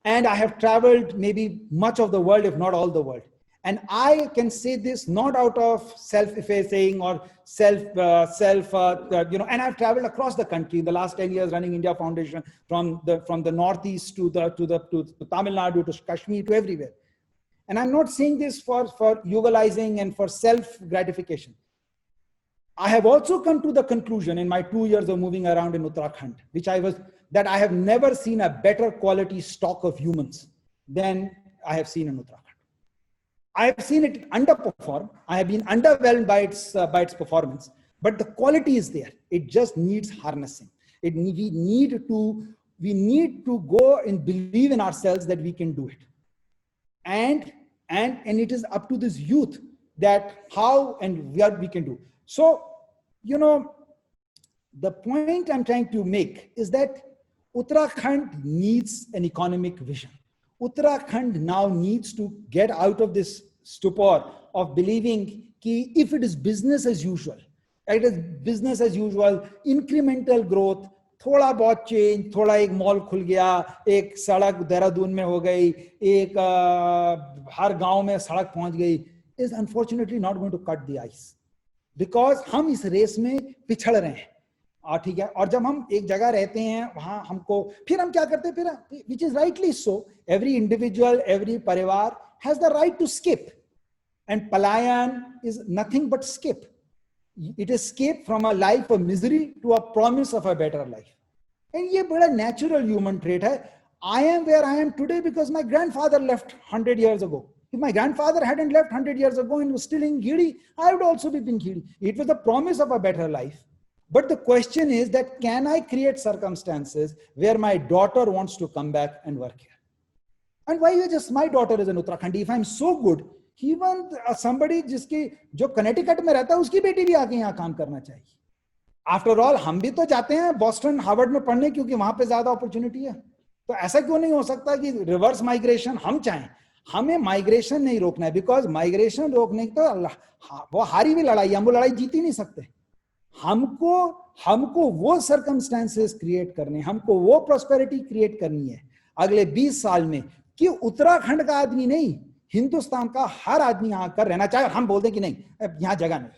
And I have traveled maybe much of the world, if not all the world. And I can say this not out of self-effacing or and I've traveled across the country in the last 10 years running India Foundation, from the Northeast to Tamil Nadu, to Kashmir, to everywhere. And I'm not saying this for eugalizing and for self-gratification. I have also come to the conclusion in my 2 years of moving around in Uttarakhand, that I have never seen a better quality stock of humans than I have seen in Uttarakhand. I have seen it underperform. I have been underwhelmed by its performance, but the quality is there. It just needs harnessing. We need to go and believe in ourselves that we can do it. And it is up to this youth that how and where we can do. So, the point I'm trying to make is that Uttarakhand needs an economic vision. Uttarakhand now needs to get out of this stupor of believing that if it is business as usual, incremental growth, थोड़ा बहुत चेंज, थोड़ा एक मॉल खुल गया, एक सड़क देहरादून में हो गई, एक हर गांव में सड़क पहुंच गई, is unfortunately not going to cut the ice, because हम इस रेस में पिछड़ रहे हैं। ठीक है, और जब हम एक जगह रहते हैं वहां हमको फिर हम क्या करते हैं, फिर which is rightly so, every individual, every परिवार has the right to skip, and palayan is nothing but skip. It is escape from a life of misery to a promise of a better life. And ये बड़ा natural human trait है. I am where I am today because my grandfather left 100 years ago. If my grandfather hadn't left 100 years ago and was still in Giri, I would also be in Giri. It was the promise of a better life. But the question is that, can I create circumstances where my daughter wants to come back and work here? And why is just my daughter is in Uttarakhand? If I'm so good, even somebody जो कनेटिकट में रहता है उसकी बेटी भी आके यहाँ काम करना चाहिए. आफ्टर ऑल हम भी तो जाते हैं बॉस्टन, हार्वर्ड में पढ़ने, क्योंकि वहां पे ज्यादा अपॉर्चुनिटी है. तो ऐसा क्यों नहीं हो सकता कि रिवर्स माइग्रेशन हम चाहें? हमें माइग्रेशन नहीं रोकना है, बिकॉज माइग्रेशन रोकने की तो वो हारी हुई लड़ाई, हम वो लड़ाई जीत ही नहीं सकते. हमको वो सर्कमस्टेंसेस क्रिएट करने, हमको वो प्रॉस्पेरिटी क्रिएट करनी है अगले 20 साल में कि उत्तराखंड का आदमी नहीं, हिंदुस्तान का हर आदमी यहां कर रहना चाहे. हम बोल दें कि नहीं यहां जगह नहीं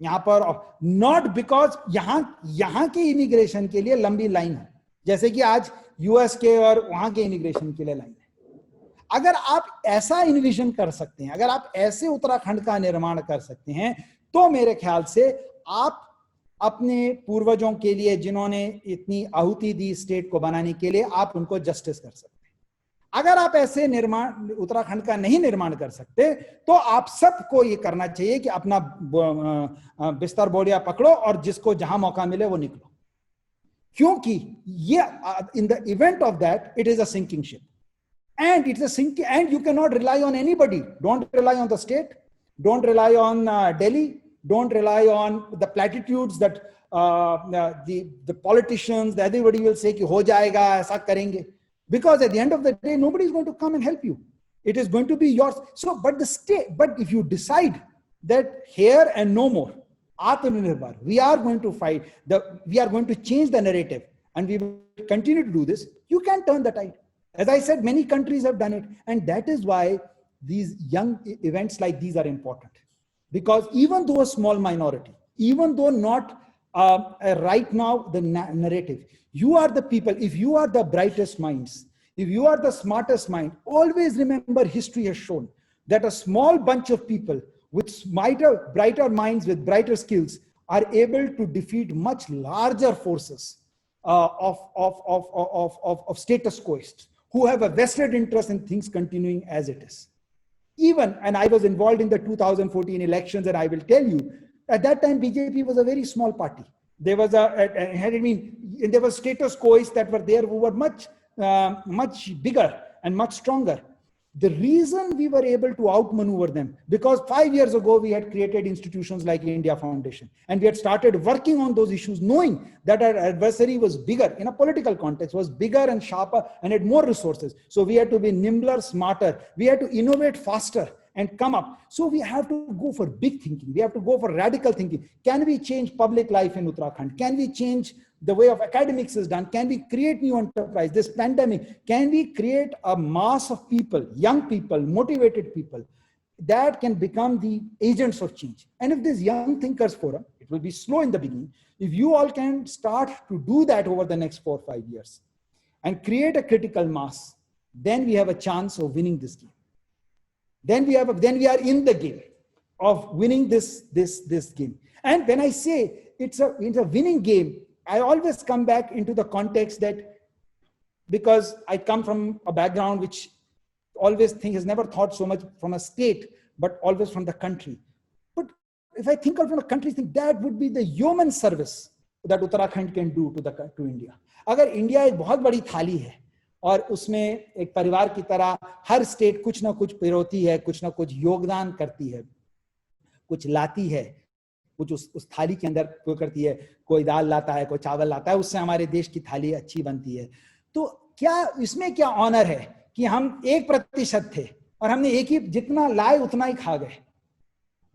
यहां पर, नॉट बिकॉज यहां के इमिग्रेशन के लिए लंबी लाइन है, जैसे कि आज यूएस के और वहां के इमिग्रेशन के लिए लाइन है. अगर आप ऐसा इन्विजन कर सकते हैं, अगर आप ऐसे उत्तराखंड का निर्माण कर सकते हैं, तो मेरे ख्याल से आप अपने पूर्वजों के लिए जिन्होंने इतनी आहुति दी स्टेट को बनाने के लिए, आप उनको जस्टिस कर सकते हैं. अगर आप ऐसे निर्माण उत्तराखंड का नहीं निर्माण कर सकते, तो आप सबको ये करना चाहिए कि अपना बिस्तर बोरिया पकड़ो और जिसको जहां मौका मिले वो निकलो, क्योंकि ये in the event of that it is a sinking ship, and it's a sinking, and you cannot rely on anybody. Don't rely on the state, don't rely on Delhi, don't rely on the platitudes that the politicians, that everybody will say कि हो जाएगा, ऐसा करेंगे, because at the end of the day nobody is going to come and help you. It is going to be yours. So but if you decide that here and no more, Atmanirbhar, we are going to fight, we are going to change the narrative, and we will continue to do this, you can turn the tide. As I said, many countries have done it, and that is why these young events like these are important. Because even though a small minority, even though not right now the narrative, you are the people, if you are the brightest minds, if you are the smartest mind, always remember history has shown that a small bunch of people with brighter minds, with brighter skills, are able to defeat much larger forces of status quoists, who have a vested interest in things continuing as it is. Even, and I was involved in the 2014 elections, and I will tell you, at that time, BJP was a very small party. There was there were status quos that were there who were much bigger and much stronger. The reason we were able to outmaneuver them, because 5 years ago, we had created institutions like India Foundation, and we had started working on those issues, knowing that our adversary was bigger in a political context, was bigger and sharper and had more resources. So we had to be nimbler, smarter. We had to innovate faster and come up. So we have to go for big thinking. We have to go for radical thinking. Can we change public life in Uttarakhand? Can we change the way of academics is done? Can we create new enterprise? This pandemic, can we create a mass of people, young people, motivated people that can become the agents of change? And if this Young Thinkers Forum, it will be slow in the beginning, if you all can start to do that over the next 4 or 5 years and create a critical mass, then we have a chance of winning this game. Then we are in the game of winning this game. And when I say it's a winning game, I always come back into the context that, because I come from a background which has never thought so much from a state, but always from the country. But if I think of from a country, think that would be the yeoman service that Uttarakhand can do to India. अगर इंडिया एक बहुत बड़ी थाली है और उसमें एक परिवार की तरह हर स्टेट कुछ ना कुछ पिरोती है, कुछ ना कुछ योगदान करती है, कुछ लाती है, कुछ उस थाली के अंदर कोई करती है, कोई दाल लाता है, कोई चावल लाता है, उससे हमारे देश की थाली अच्छी बनती है. तो क्या इसमें क्या ऑनर है कि हम 1% थे और हमने एक ही जितना लाए उतना ही खा गए.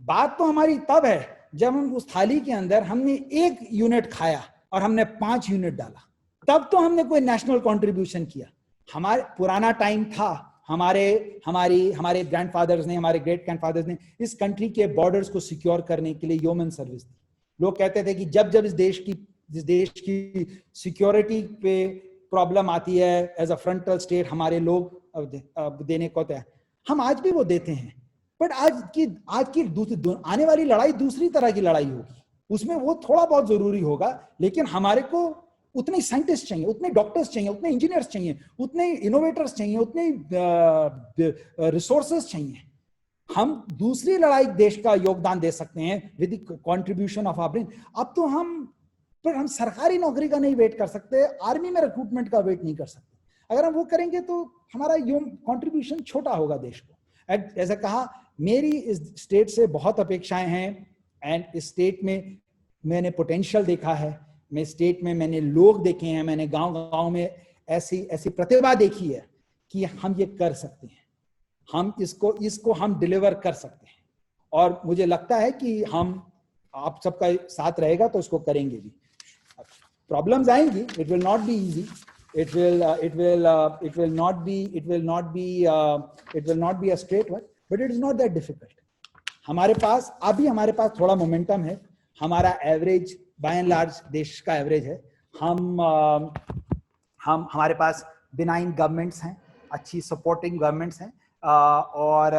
बात तो हमारी तब है जब हम उस थाली के अंदर हमने 1 यूनिट खाया और हमने 5 यूनिट डाला, तब तो हमने कोई नेशनल कंट्रीब्यूशन किया. हमारे पुराना टाइम था, हमारे ग्रैंडफादर्स ने, हमारे ग्रेट ग्रैंडफादर्स ने इस कंट्री के बॉर्डर्स को सिक्योर करने के लिए ह्यूमन सर्विस दी. लोग कहते थे कि जब इस देश की सिक्योरिटी पे प्रॉब्लम आती है एज अ फ्रंटल स्टेट, हमारे लोग देने को तैयार. हम आज भी वो देते हैं, बट आज की आने वाली लड़ाई दूसरी तरह की लड़ाई होगी. उसमें वो थोड़ा बहुत जरूरी होगा, लेकिन हमारे को उतने साइंटिस्ट चाहिए, उतने डॉक्टर्स चाहिए, उतने इंजीनियर्स चाहिए, उतने इनोवेटर्स चाहिए, उतने रिसोर्सेस चाहिए. हम दूसरी लड़ाई देश का योगदान दे सकते हैं with the contribution of our brain. अब तो हम सरकारी नौकरी का नहीं वेट कर सकते, आर्मी में रिक्रूटमेंट का वेट नहीं कर सकते. अगर हम वो करेंगे तो हमारा कंट्रीब्यूशन छोटा होगा देश को. जैसे कहा, मेरी इस स्टेट से बहुत अपेक्षाएं हैं, एंड इस स्टेट में मैंने पोटेंशियल देखा है. मैं स्टेट में मैंने लोग देखे हैं, मैंने गांव में ऐसी प्रतिभा देखी है कि हम ये कर सकते हैं, हम इसको हम डिलीवर कर सकते हैं. और मुझे लगता है कि आप सबका साथ रहेगा तो इसको करेंगे भी. प्रॉब्लम्स आएंगी, it will not be easy, it will not be a straight one, but it is not that difficult. हमारे पास थोड़ा मोमेंटम है. हमारा एवरेज बाय एंड लार्ज देश का एवरेज है. हमारे पास बिनाइन गवर्नमेंट्स हैं, अच्छी सपोर्टिंग गवर्नमेंट्स हैं, और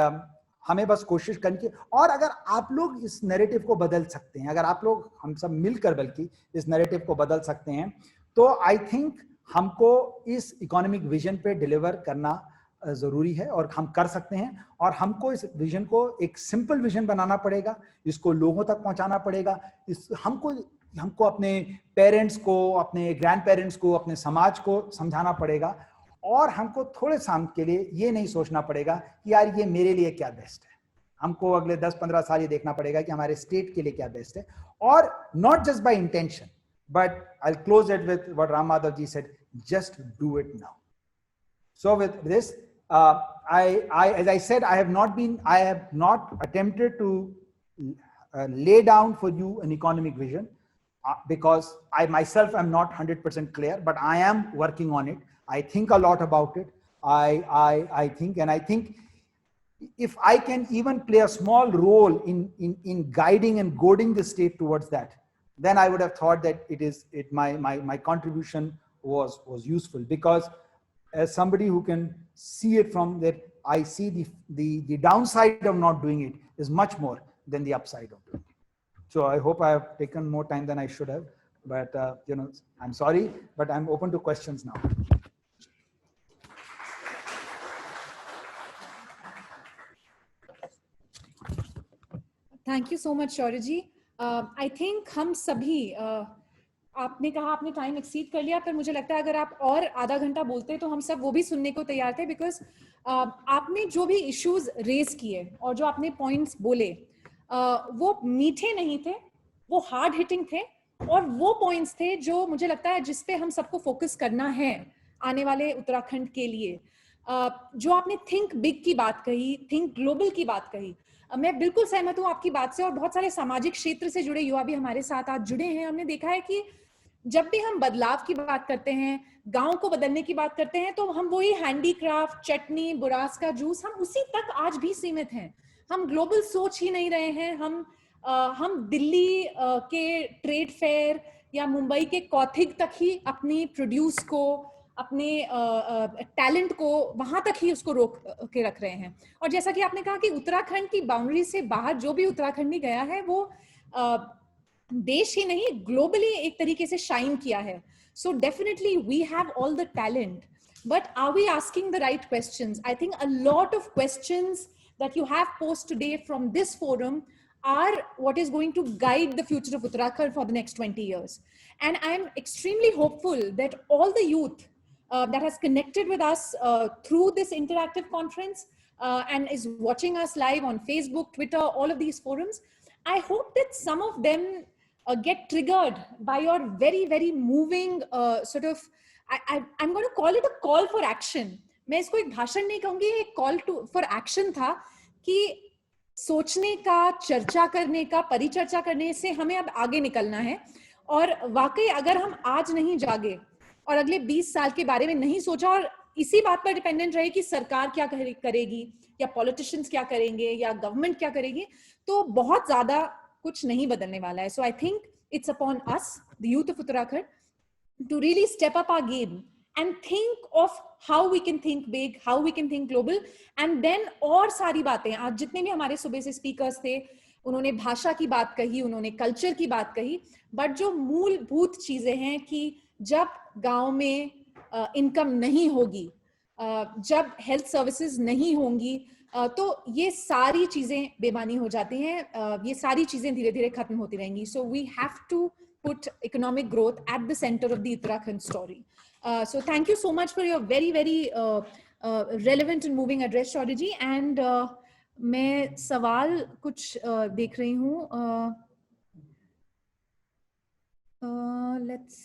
हमें बस कोशिश करनी चाहिए. और अगर आप लोग इस नैरेटिव को बदल सकते हैं, अगर आप लोग, हम सब मिलकर बल्कि इस नैरेटिव को बदल सकते हैं, तो आई थिंक हमको इस इकोनॉमिक विजन पे डिलीवर करना जरूरी है, और हम कर सकते हैं. और हमको इस विजन को एक सिंपल विजन बनाना पड़ेगा, इसको लोगों तक पहुंचाना पड़ेगा. हमको अपने पेरेंट्स को, अपने ग्रैंड पेरेंट्स को, अपने समाज को समझाना पड़ेगा. और हमको थोड़े समय के लिए ये नहीं सोचना पड़ेगा कि यार ये मेरे लिए क्या बेस्ट है. हमको अगले 10-15 साल ये देखना पड़ेगा कि हमारे स्टेट के लिए क्या बेस्ट है. और not just by intention, but I'll close it with what Ram Madhav ji said, just do it now. So with this, as I said, I have not attempted to lay down for you an economic vision, because I myself am not 100% clear, but I am working on it. I think a lot about it. I think if I can even play a small role in guiding and goading the state towards that, then I would have thought that my contribution was useful. Because as somebody who can see it from that, I see the downside of not doing it is much more than the upside of doing it. So I hope I have taken more time than I should have, but I'm sorry, but I'm open to questions now. Thank you so much Shaurya ji. I think हम सभी आपने कहा आपने टाइम एक्सीड कर लिया, पर मुझे लगता है अगर आप और आधा घंटा बोलते तो हम सब वो भी सुनने को तैयार थे, बिकॉज आपने जो भी इश्यूज रेज किए और जो आपने पॉइंट्स बोले वो मीठे नहीं थे, वो हार्ड हिटिंग थे, और वो पॉइंट्स थे जो मुझे लगता है जिस पे हम सबको फोकस करना है आने वाले उत्तराखंड के लिए. जो आपने थिंक बिग की बात कही, थिंक ग्लोबल की बात कही, मैं बिल्कुल सहमत हूँ आपकी बात से. और बहुत सारे सामाजिक क्षेत्र से जुड़े युवा भी हमारे साथ आज जुड़े हैं. हमने देखा है कि जब भी हम बदलाव की बात करते हैं, गांव को बदलने की बात करते हैं, तो हम वही हैंडीक्राफ्ट, चटनी, बुरास का जूस, हम उसी तक आज भी सीमित हैं. हम ग्लोबल सोच ही नहीं रहे हैं. हम दिल्ली के ट्रेड फेयर या मुंबई के कौथिग तक ही अपनी प्रोड्यूस को, अपने टैलेंट को वहां तक ही उसको रोक के रख रहे हैं. और जैसा कि आपने कहा कि उत्तराखंड की बाउंड्री से बाहर जो भी उत्तराखंडी गया है वो देश ही नहीं ग्लोबली एक तरीके से शाइन किया है. So definitely we have all the talent, but are we asking the right questions? I think a lot of questions that you have posed today from this forum are what is going to guide the future of Uttarakhand for the next 20 years. And I am extremely hopeful that all the youth that has connected with us through this interactive conference and is watching us live on Facebook, Twitter, all of these forums, I hope that some of them get triggered by your very, very moving sort of, I'm going to call it a call for action. मैं इसको एक भाषण नहीं कहूंगी, एक कॉल टू फॉर एक्शन था कि सोचने का, चर्चा करने का, परिचर्चा करने से हमें अब आगे निकलना है. और वाकई अगर हम आज नहीं जागे और अगले 20 साल के बारे में नहीं सोचा और इसी बात पर डिपेंडेंट रहे कि सरकार क्या करेगी या पॉलिटिशियंस क्या करेंगे या गवर्नमेंट क्या करेगी, तो बहुत ज्यादा कुछ नहीं बदलने वाला है. So I think it's upon us, the youth of Uttarakhand, to really step up our game and think of how we can think big, how we can think global. And then और सारी बातें, आज जितने भी हमारे सुबह से स्पीकर्स थे, उन्होंने भाषा की बात कही, उन्होंने कल्चर की बात कही, बट जो मूलभूत चीजें हैं कि जब गांव में इनकम नहीं होगी, जब हेल्थ सर्विसेज नहीं होंगी, तो ये सारी चीजें बेमानी हो जाती हैं, ये सारी चीजें धीरे धीरे खत्म होती रहेंगी. So we have to put economic growth at the center of the Uttarakhand story. So thank you so much for your very, very relevant and moving address, Shaurya ji. And मैं सवाल कुछ देख रही हूँ. Let's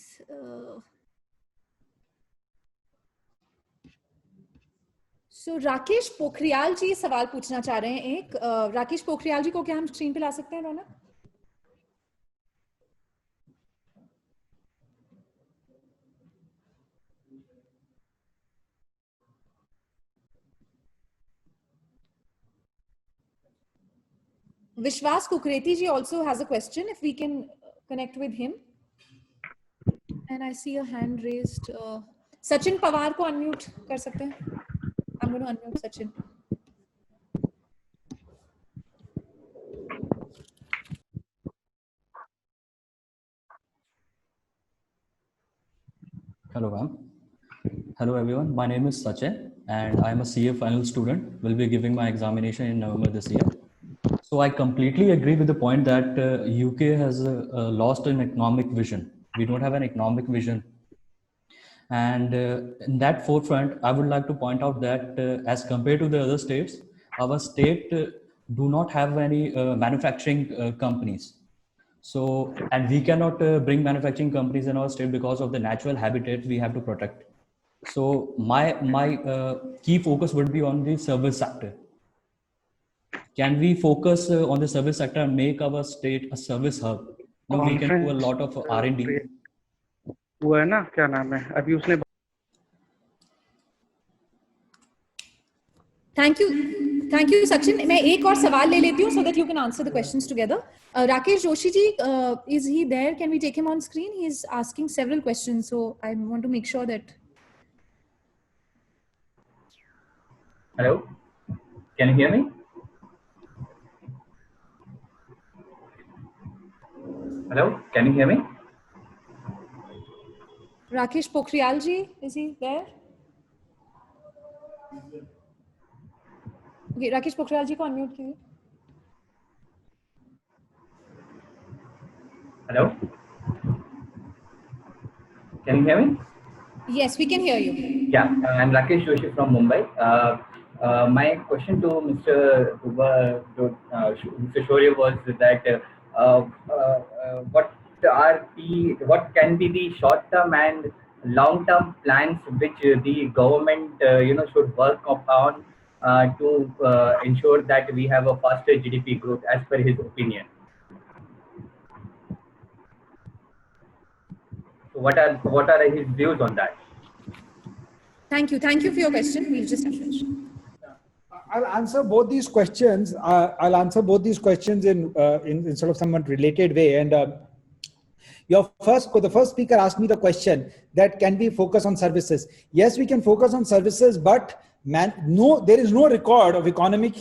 so राकेश पोखरियाल जी सवाल पूछना चाह रहे हैं. एक राकेश पोखरियाल जी को क्या हम स्क्रीन पे ला सकते हैं, रौनक? Vishwas Kukreti ji also has a question, if we can connect with him. And I see a hand raised. Sachin Pawar को unmute कर सकते हैं? I'm going to unmute Sachin. Hello, ma'am. Hello, everyone. My name is Sachin, and I am a CA final student. Will be giving my examination in November this year. So I completely agree with the point that UK has lost an economic vision. We don't have an economic vision. And in that forefront, I would like to point out that as compared to the other states, our state do not have any manufacturing companies. So, and we cannot bring manufacturing companies in our state because of the natural habitat we have to protect. So my key focus would be on the service sector. Can we focus on the service sector and make our state a service hub? No, we can do a lot of R&D. हुआ है ना, क्या नाम है अभी उसने. Thank you Sachin. मैं एक और सवाल ले लेती हूँ so that you can answer the questions together. Rakesh Joshi ji, is he there? Can we take him on screen? He is asking several questions, so I want to make sure that. Hello, can you hear me? Hello, can you hear me? Rakesh Pokhriyal ji, is he there? Okay, Rakesh Pokhriyal ji को unmute कीजिए. Hello? Can you hear me? Yes, we can hear you. Yeah, I'm Rakesh Joshi from Mumbai. My question to Mr. Mr. Shaurya was that what can be the short-term and long-term plans which the government should work upon to ensure that we have a faster GDP growth as per his opinion. So what are his views on that? Thank you for your question. We'll just finish. I'll answer both these questions. In sort of somewhat related way. And the first speaker asked me the question that can we focus on services? Yes, we can focus on services, but there is no record of economic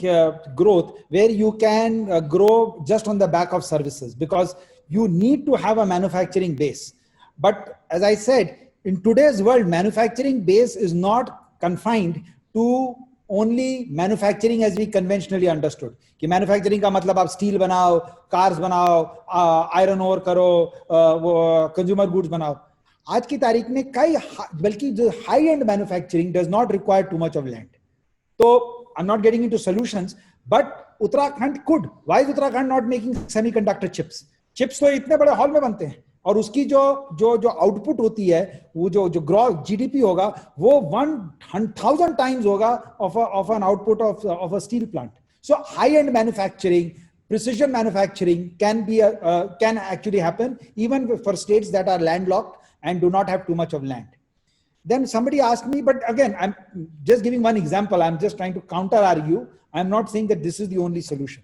growth where you can grow just on the back of services, because you need to have a manufacturing base. But as I said, in today's world, manufacturing base is not confined to only manufacturing as we conventionally understood. कि manufacturing का मतलब आप steel बनाओ, cars बनाओ, iron ore करो, consumer goods बनाओ. आज की तारीख में बल्कि जो high end manufacturing does not require too much of land. So I'm not getting into solutions, but Uttarakhand could. Why is Uttarakhand not making semiconductor chips? Chips तो इतने बड़े हॉल में बनते हैं, और उसकी जो आउटपुट होती है, वो जो ग्रॉस जीडीपी होगा, वो 1,000 times होगा of an output of a steel plant. So high end manufacturing, precision manufacturing can actually happen even for states that are landlocked and do not have too much of land. Then somebody asked me, but again, I'm just giving one example. I'm just trying to counter argue. I'm not saying that this is the only solution.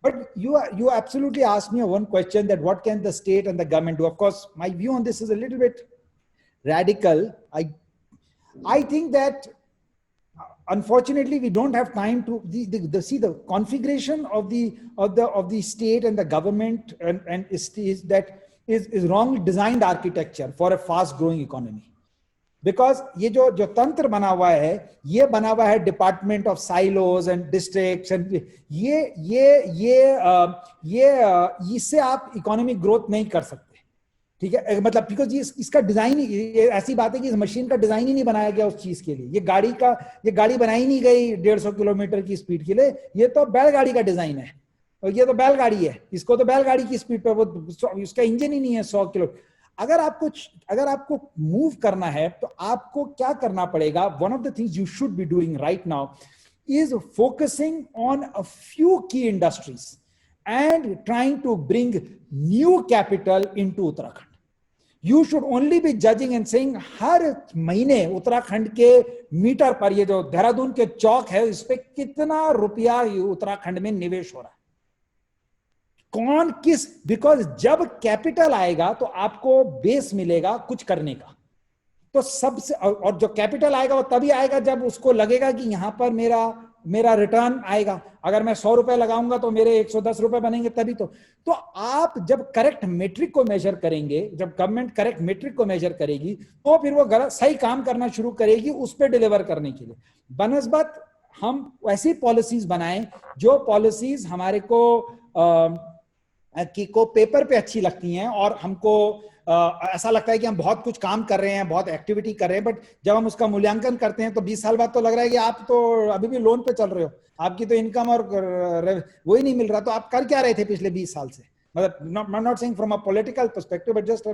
But you absolutely asked me one question, that what can the state and the government do? Of course, my view on this is a little bit radical. I think that unfortunately we don't have time to see the configuration of the state and the government and is wrongly designed architecture for a fast growing economy. Because ये जो तंत्र बना हुआ है department of silos and districts and इससे आप इकोनॉमिक ग्रोथ नहीं कर सकते, ठीक है? मतलब बिकॉज इसका डिजाइन ही ऐसी बात है कि इस मशीन का डिजाइन ही नहीं बनाया गया उस चीज के लिए. ये गाड़ी बनाई नहीं गई 150 किलोमीटर की स्पीड के लिए. ये तो बैलगाड़ी का डिजाइन है, और ये तो बैलगाड़ी है, इसको तो बैलगाड़ी की स्पीड पे उसका इंजन ही नहीं है 100 किलो. अगर आपको मूव करना है तो आपको क्या करना पड़ेगा? One of the things you should be doing right now is focusing on a few key industries and trying to bring new capital into Uttarakhand. You should only be judging and saying हर महीने उत्तराखंड के मीटर पर, ये जो देहरादून के चौक है, इस पे कितना रुपया उत्तराखंड में निवेश हो रहा है, कौन किस. बिकॉज जब कैपिटल आएगा तो आपको बेस मिलेगा कुछ करने का. तो सबसे, और जो कैपिटल आएगा वो तभी आएगा जब उसको लगेगा कि यहां पर मेरा रिटर्न आएगा. अगर मैं 100 रुपए लगाऊंगा तो मेरे 110 रुपए बनेंगे तभी तो आप जब करेक्ट मेट्रिक को मेजर करेंगे, जब गवर्नमेंट करेक्ट मेट्रिक को मेजर करेगी, तो फिर वो सही काम करना शुरू करेगी उस पर डिलीवर करने के लिए. बनस्बत हम ऐसी पॉलिसीज बनाएं जो पॉलिसीज हमारे को पेपर पे अच्छी लगती हैं और हमको ऐसा लगता है कि हम बहुत कुछ काम कर रहे हैं, बहुत एक्टिविटी कर रहे हैं, बट जब हम उसका मूल्यांकन करते हैं तो 20 साल बाद तो लग रहा है कि आप तो अभी भी लोन पे चल रहे हो, आपकी तो इनकम और वही नहीं मिल रहा. तो आप कर क्या रहे थे पिछले 20 साल से? मतलब not saying from a political perspective, but just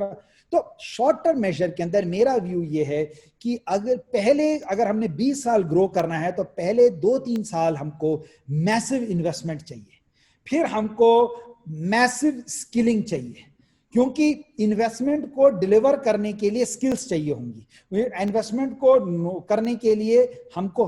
तो शॉर्ट टर्म मेजर के अंदर मेरा व्यू ये है कि अगर हमने 20 साल ग्रो करना है तो पहले 2-3 साल हमको मैसिव इन्वेस्टमेंट चाहिए, फिर हमको मैसिव स्किलिंग चाहिए, क्योंकि इन्वेस्टमेंट को डिलीवर करने के लिए स्किल्स चाहिए होंगी. इन्वेस्टमेंट को करने के लिए हमको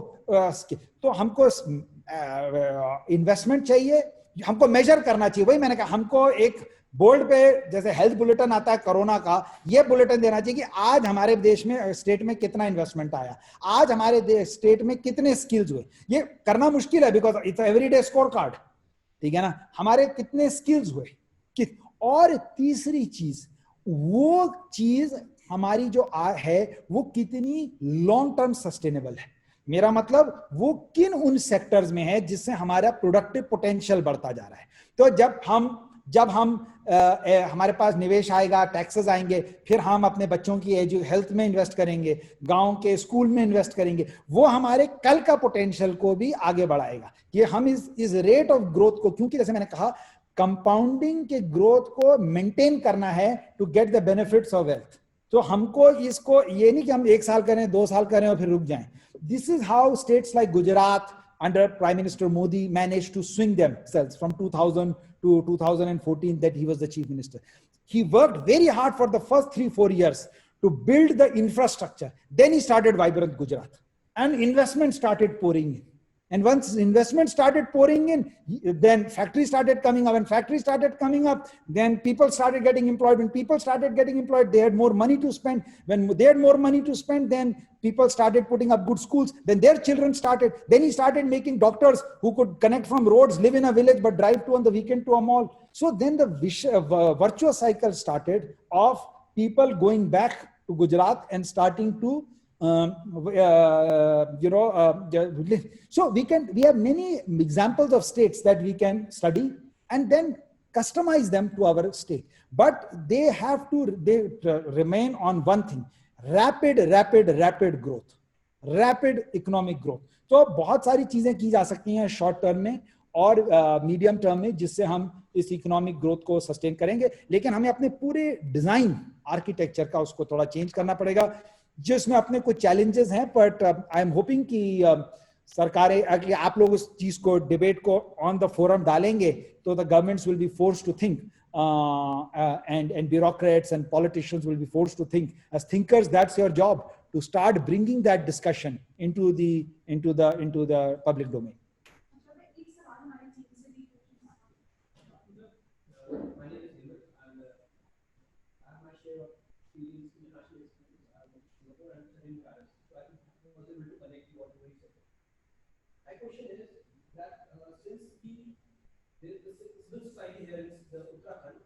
इन्वेस्टमेंट चाहिए, हमको मेजर करना चाहिए. वही मैंने कहा, हमको एक बोर्ड पे जैसे हेल्थ बुलेटिन आता है कोरोना का, ये बुलेटिन देना चाहिए कि आज हमारे देश में स्टेट में कितना इन्वेस्टमेंट आया, आज हमारे स्टेट में कितने स्किल्स हुए. ये करना मुश्किल है because it's everyday score card, ठीक है ना, हमारे कितने स्किल्स हुए. और तीसरी चीज, वो चीज हमारी जो है वो कितनी लॉन्ग टर्म सस्टेनेबल है. मेरा मतलब वो किन उन सेक्टर्स में है जिससे हमारा प्रोडक्टिव पोटेंशियल बढ़ता जा रहा है. तो जब हम जब हम हमारे पास निवेश आएगा, टैक्सेस आएंगे, फिर हम अपने बच्चों की हेल्थ में इन्वेस्ट करेंगे, गांव के स्कूल में इन्वेस्ट करेंगे, वो हमारे कल का पोटेंशियल को भी आगे बढ़ाएगा। कि हम इस रेट ऑफ ग्रोथ को, क्योंकि जैसे मैंने कहा कंपाउंडिंग के ग्रोथ को मेंटेन करना है to get the benefits of wealth. तो हमको इसको ये नहीं कि हम 1 साल करें, 2 साल करें और फिर रुक जाएं। This is how states like Gujarat under Prime Minister Modi managed to swing themselves from 2000 to 2014 that he was the chief minister. He worked very hard for the first 3-4 years to build the infrastructure. Then he started Vibrant Gujarat and investment started pouring in. And once investment started pouring in, then factories started coming up. When factories started coming up, then people started getting employed. When people started getting employed, they had more money to spend. When they had more money to spend, then people started putting up good schools. Then their children started. Then he started making doctors who could connect from roads, live in a village, but drive to on the weekend to a mall. So then the virtuous cycle started of people going back to Gujarat and starting to so we have many examples of states that we can study and then customize them to our state, but they have to remain on one thing: rapid growth, rapid economic growth. तो बहुत सारी चीजें की जा सकती हैं शॉर्ट टर्म में और मीडियम टर्म में, जिससे हम इस इकोनॉमिक ग्रोथ को सस्टेन करेंगे। लेकिन हमें अपने पूरे डिजाइन आर्किटेक्चर का उसको थोड़ा चेंज करना पड़ेगा, जिसमें अपने कुछ चैलेंजेस हैं। बट आई एम होपिंग कि सरकारें, अगर आप लोग उस चीज को, डिबेट को ऑन द फोरम डालेंगे, तो the governments will be forced to think and bureaucrats and politicians will be forced to think. As thinkers, that's your job, to start bringing that discussion into the public domain. My question is that since the civil society here in the Uttarakhand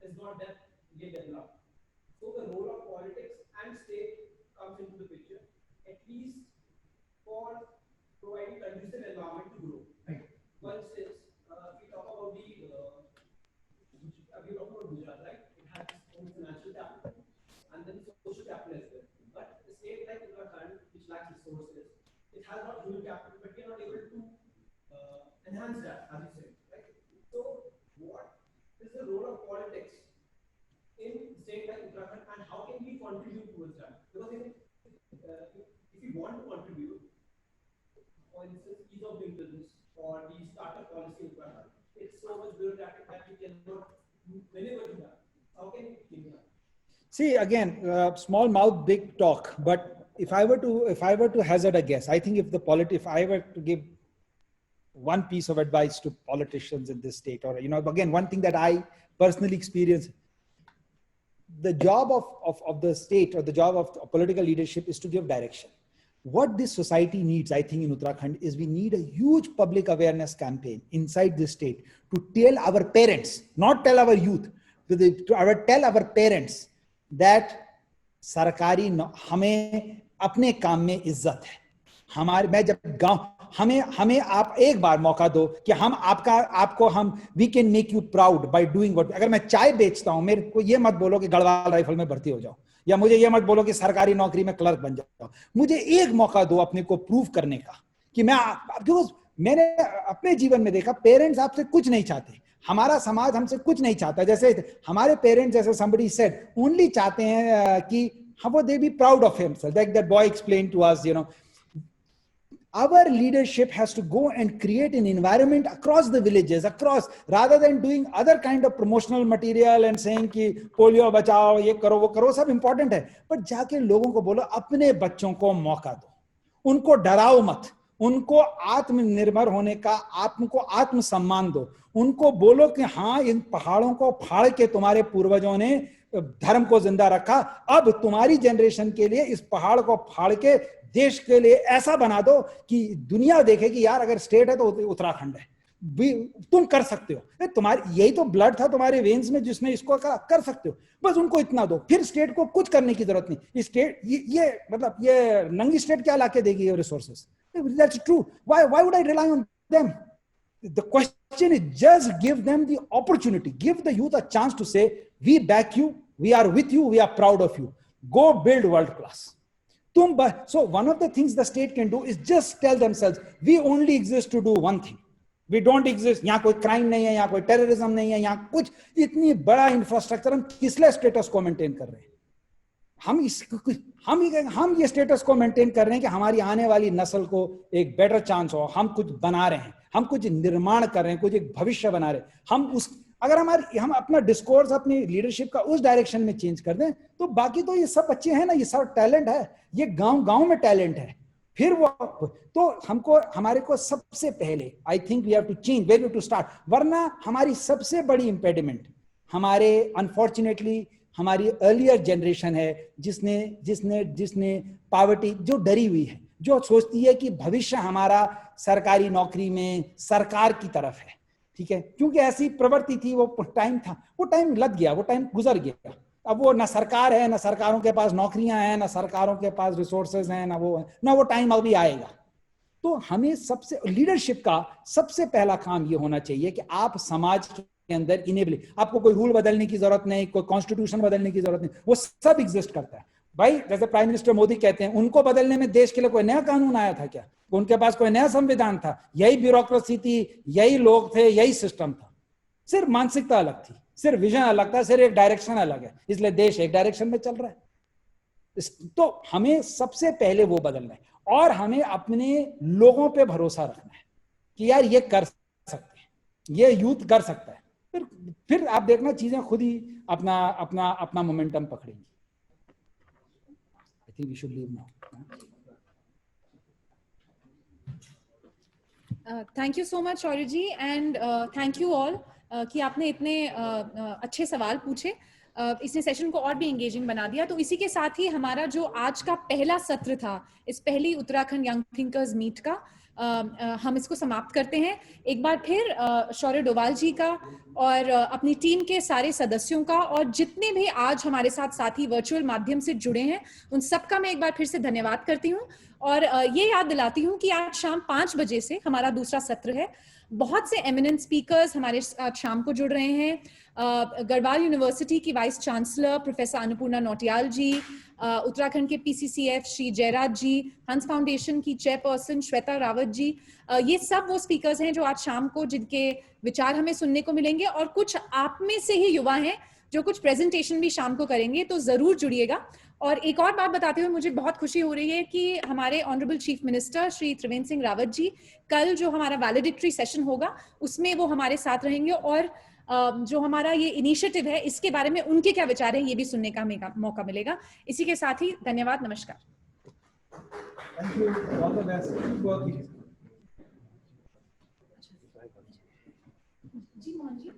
is not that yet developed, so the role of politics and state comes into the picture, at least for providing conducive environment to grow. Right? For instance, we talk about Gujarat, right? It has its own financial capital and then social capital as well. But a state like Uttarakhand, which lacks resources, it has not human capital, but we are not able to enhance that, as you said, right? So, what is the role of politics in state like Uttarakhand, and how can we contribute towards that? Because if we want to contribute, for instance, ease of doing business or the startup policy in Uttarakhand, it's so much bureaucratic that we cannot deliver to that. How can we do that? See, again, small mouth, big talk. But if I were to hazard a guess, I think if I were to give one piece of advice to politicians in this state, or again, one thing that I personally experienced, the job of the state or the job of political leadership is to give direction. What this society needs, I think, in Uttarakhand is we need a huge public awareness campaign inside the state to tell our parents, not tell our youth, tell our parents that सरकारी हमें अपने काम में इज्जत है। मैं जब गांव, हमें आप एक बार मौका दो कि हम we can make you proud by doing what. अगर मैं चाय बेचता हूं, मेरे को ये मत बोलो कि गढ़वाल राइफल में भर्ती हो जाओ, या मुझे ये मत बोलो कि सरकारी नौकरी में क्लर्क बन जाओ। मुझे एक मौका दो अपने को प्रूव करने का कि क्योंकि मैंने अपने जीवन में देखा, पेरेंट्स आपसे कुछ नहीं चाहते, हमारा समाज हमसे कुछ नहीं चाहता। जैसे हमारे पेरेंट्स, जैसे somebody said, ओनली चाहते हैं कि वो they be proud of himself, like that boy explained to us, our leadership has to go and create an environment across the villages, rather than doing other kind of promotional material and saying कि पोलियो बचाओ, ये करो वो करो, सब important है, but जाके लोगों को बोलो अपने बच्चों को मौका दो, उनको डराओ मत, उनको आत्मनिर्भर होने का, उनको आत्मसम्मान दो, उनको बोलो कि हाँ, इन पहाड़ों को फाड़ के तुम्हारे पूर्वजों ने धर्म को जिंदा रखा, अब तुम्हारी जनरेशन के लिए इस पहाड़ को फाड़ के देश के लिए ऐसा बना दो कि दुनिया देखे कि यार अगर स्टेट है तो उत्तराखंड है, तुम कर सकते हो, तुम्हारी यही तो ब्लड था तुम्हारे वेन्स में जिसने इसको कर सकते हो, बस उनको इतना दो, फिर स्टेट को कुछ करने की जरूरत नहीं। स्टेट ये नंगी स्टेट क्या लाके देगी ये resources? That's true. Why would I rely on them? The question question is just give them the opportunity, give the youth a chance to say, we back you, we are with you, we are proud of you. Go build world class. So one of the things the state can do is just tell themselves, we only exist to do one thing. We don't exist. यहाँ कोई क्राइम नहीं है, यहाँ कोई टेररिज्म नहीं है, यहाँ कुछ इतनी बड़ा इंफ्रास्ट्रक्चर, हम किस लिए स्टेटस को मेंटेन कर रहे हैं? हम ये स्टेटस को मेंटेन कर रहे हैं कि हमारी आने वाली नस्ल को एक बेटर चांस हो, हम कुछ बना रहे हैं, हम कुछ निर्माण कर रहे हैं, कुछ एक भविष्य बना रहे हैं। अगर हम अपना डिस्कोर्स, अपनी लीडरशिप का उस डायरेक्शन में चेंज कर दें, तो बाकी तो ये सब बच्चे हैं ना, ये सब टैलेंट है, ये गांव में टैलेंट है। फिर वो तो हमारे को सबसे पहले I think we have to change where to start. वरना हमारी सबसे बड़ी इंपेडिमेंट हमारे अनफॉर्चुनेटली हमारी अर्लियर जनरेशन है, जिसने पॉवर्टी, जो डरी हुई है, जो सोचती है कि भविष्य हमारा सरकारी नौकरी में, सरकार की तरफ है, ठीक है, क्योंकि ऐसी प्रवृत्ति थी, वो टाइम था, वो टाइम लग गया, वो टाइम गुजर गया। अब वो ना सरकार है, ना सरकारों के पास नौकरियां हैं, ना सरकारों के पास रिसोर्सेज हैं, ना वो टाइम अभी आएगा। तो हमें सबसे लीडरशिप का सबसे पहला काम ये होना चाहिए कि आप समाज के अंदर इनेबल, आपको कोई रूल बदलने की जरूरत नहीं, कोई कॉन्स्टिट्यूशन बदलने की जरूरत नहीं, वो सब एग्जिस्ट करता है भाई। जैसे प्राइम मिनिस्टर मोदी कहते हैं, उनको बदलने में देश के लिए कोई नया कानून आया था क्या? उनके पास कोई नया संविधान था? यही ब्यूरोक्रेसी थी, यही लोग थे, यही सिस्टम था। सिर्फ मानसिकता अलग थी, सिर्फ विजन अलग था, सिर्फ एक डायरेक्शन अलग है, इसलिए देश एक डायरेक्शन में चल रहा है। तो हमें सबसे पहले वो बदलना है, और हमें अपने लोगों पे भरोसा रखना है कि यार ये कर सकते हैं, ये यूथ कर सकता है। फिर आप देखना चीजें खुद ही अपना मोमेंटम पकड़ेंगी। I think we should leave now. Thank you so much Shaurya ji, and thank you all कि आपने इतने अच्छे सवाल पूछे। इसने सेशन को और भी एंगेजिंग बना दिया। तो इसी के साथ ही हमारा जो आज का पहला सत्र था, इस पहली उत्तराखंड यंग थिंकर्स मीट का, हम इसको समाप्त करते हैं। एक बार फिर शौर्य डोवाल जी का और अपनी टीम के सारे सदस्यों का, और जितने भी आज हमारे साथ साथी वर्चुअल माध्यम से जुड़े हैं, उन सबका मैं एक बार फिर से धन्यवाद करती हूँ। और ये याद दिलाती हूँ कि आज शाम 5 बजे से हमारा दूसरा सत्र है। बहुत से एमिनेंट स्पीकर्स हमारे साथ शाम को जुड़ रहे हैं। गढ़वाल यूनिवर्सिटी की vice chancellor professor Annapurna Nautiyal ji, Uttarakhand के पीसीसीएफ श्री जयराज जी, हंस फाउंडेशन की चेयरपर्सन श्वेता रावत जी, ये सब वो स्पीकर्स हैं जो आज शाम को, जिनके विचार हमें सुनने को मिलेंगे। और कुछ आप में से ही युवा हैं जो कुछ प्रेजेंटेशन भी शाम को करेंगे, तो जरूर जुड़िएगा। और एक और बात बताते हुए मुझे बहुत खुशी हो रही है कि हमारे honourable chief minister Shri Trivendra Singh Rawat ji कल जो हमारा वैलिडिक्टरी सेशन होगा उसमें वो हमारे साथ रहेंगे, और जो हमारा ये इनिशिएटिव है इसके बारे में उनके क्या विचार हैं ये भी सुनने का मौका मिलेगा। इसी के साथ ही धन्यवाद, नमस्कार। Thank you. All the best. Keep working. Ji Mohan ji.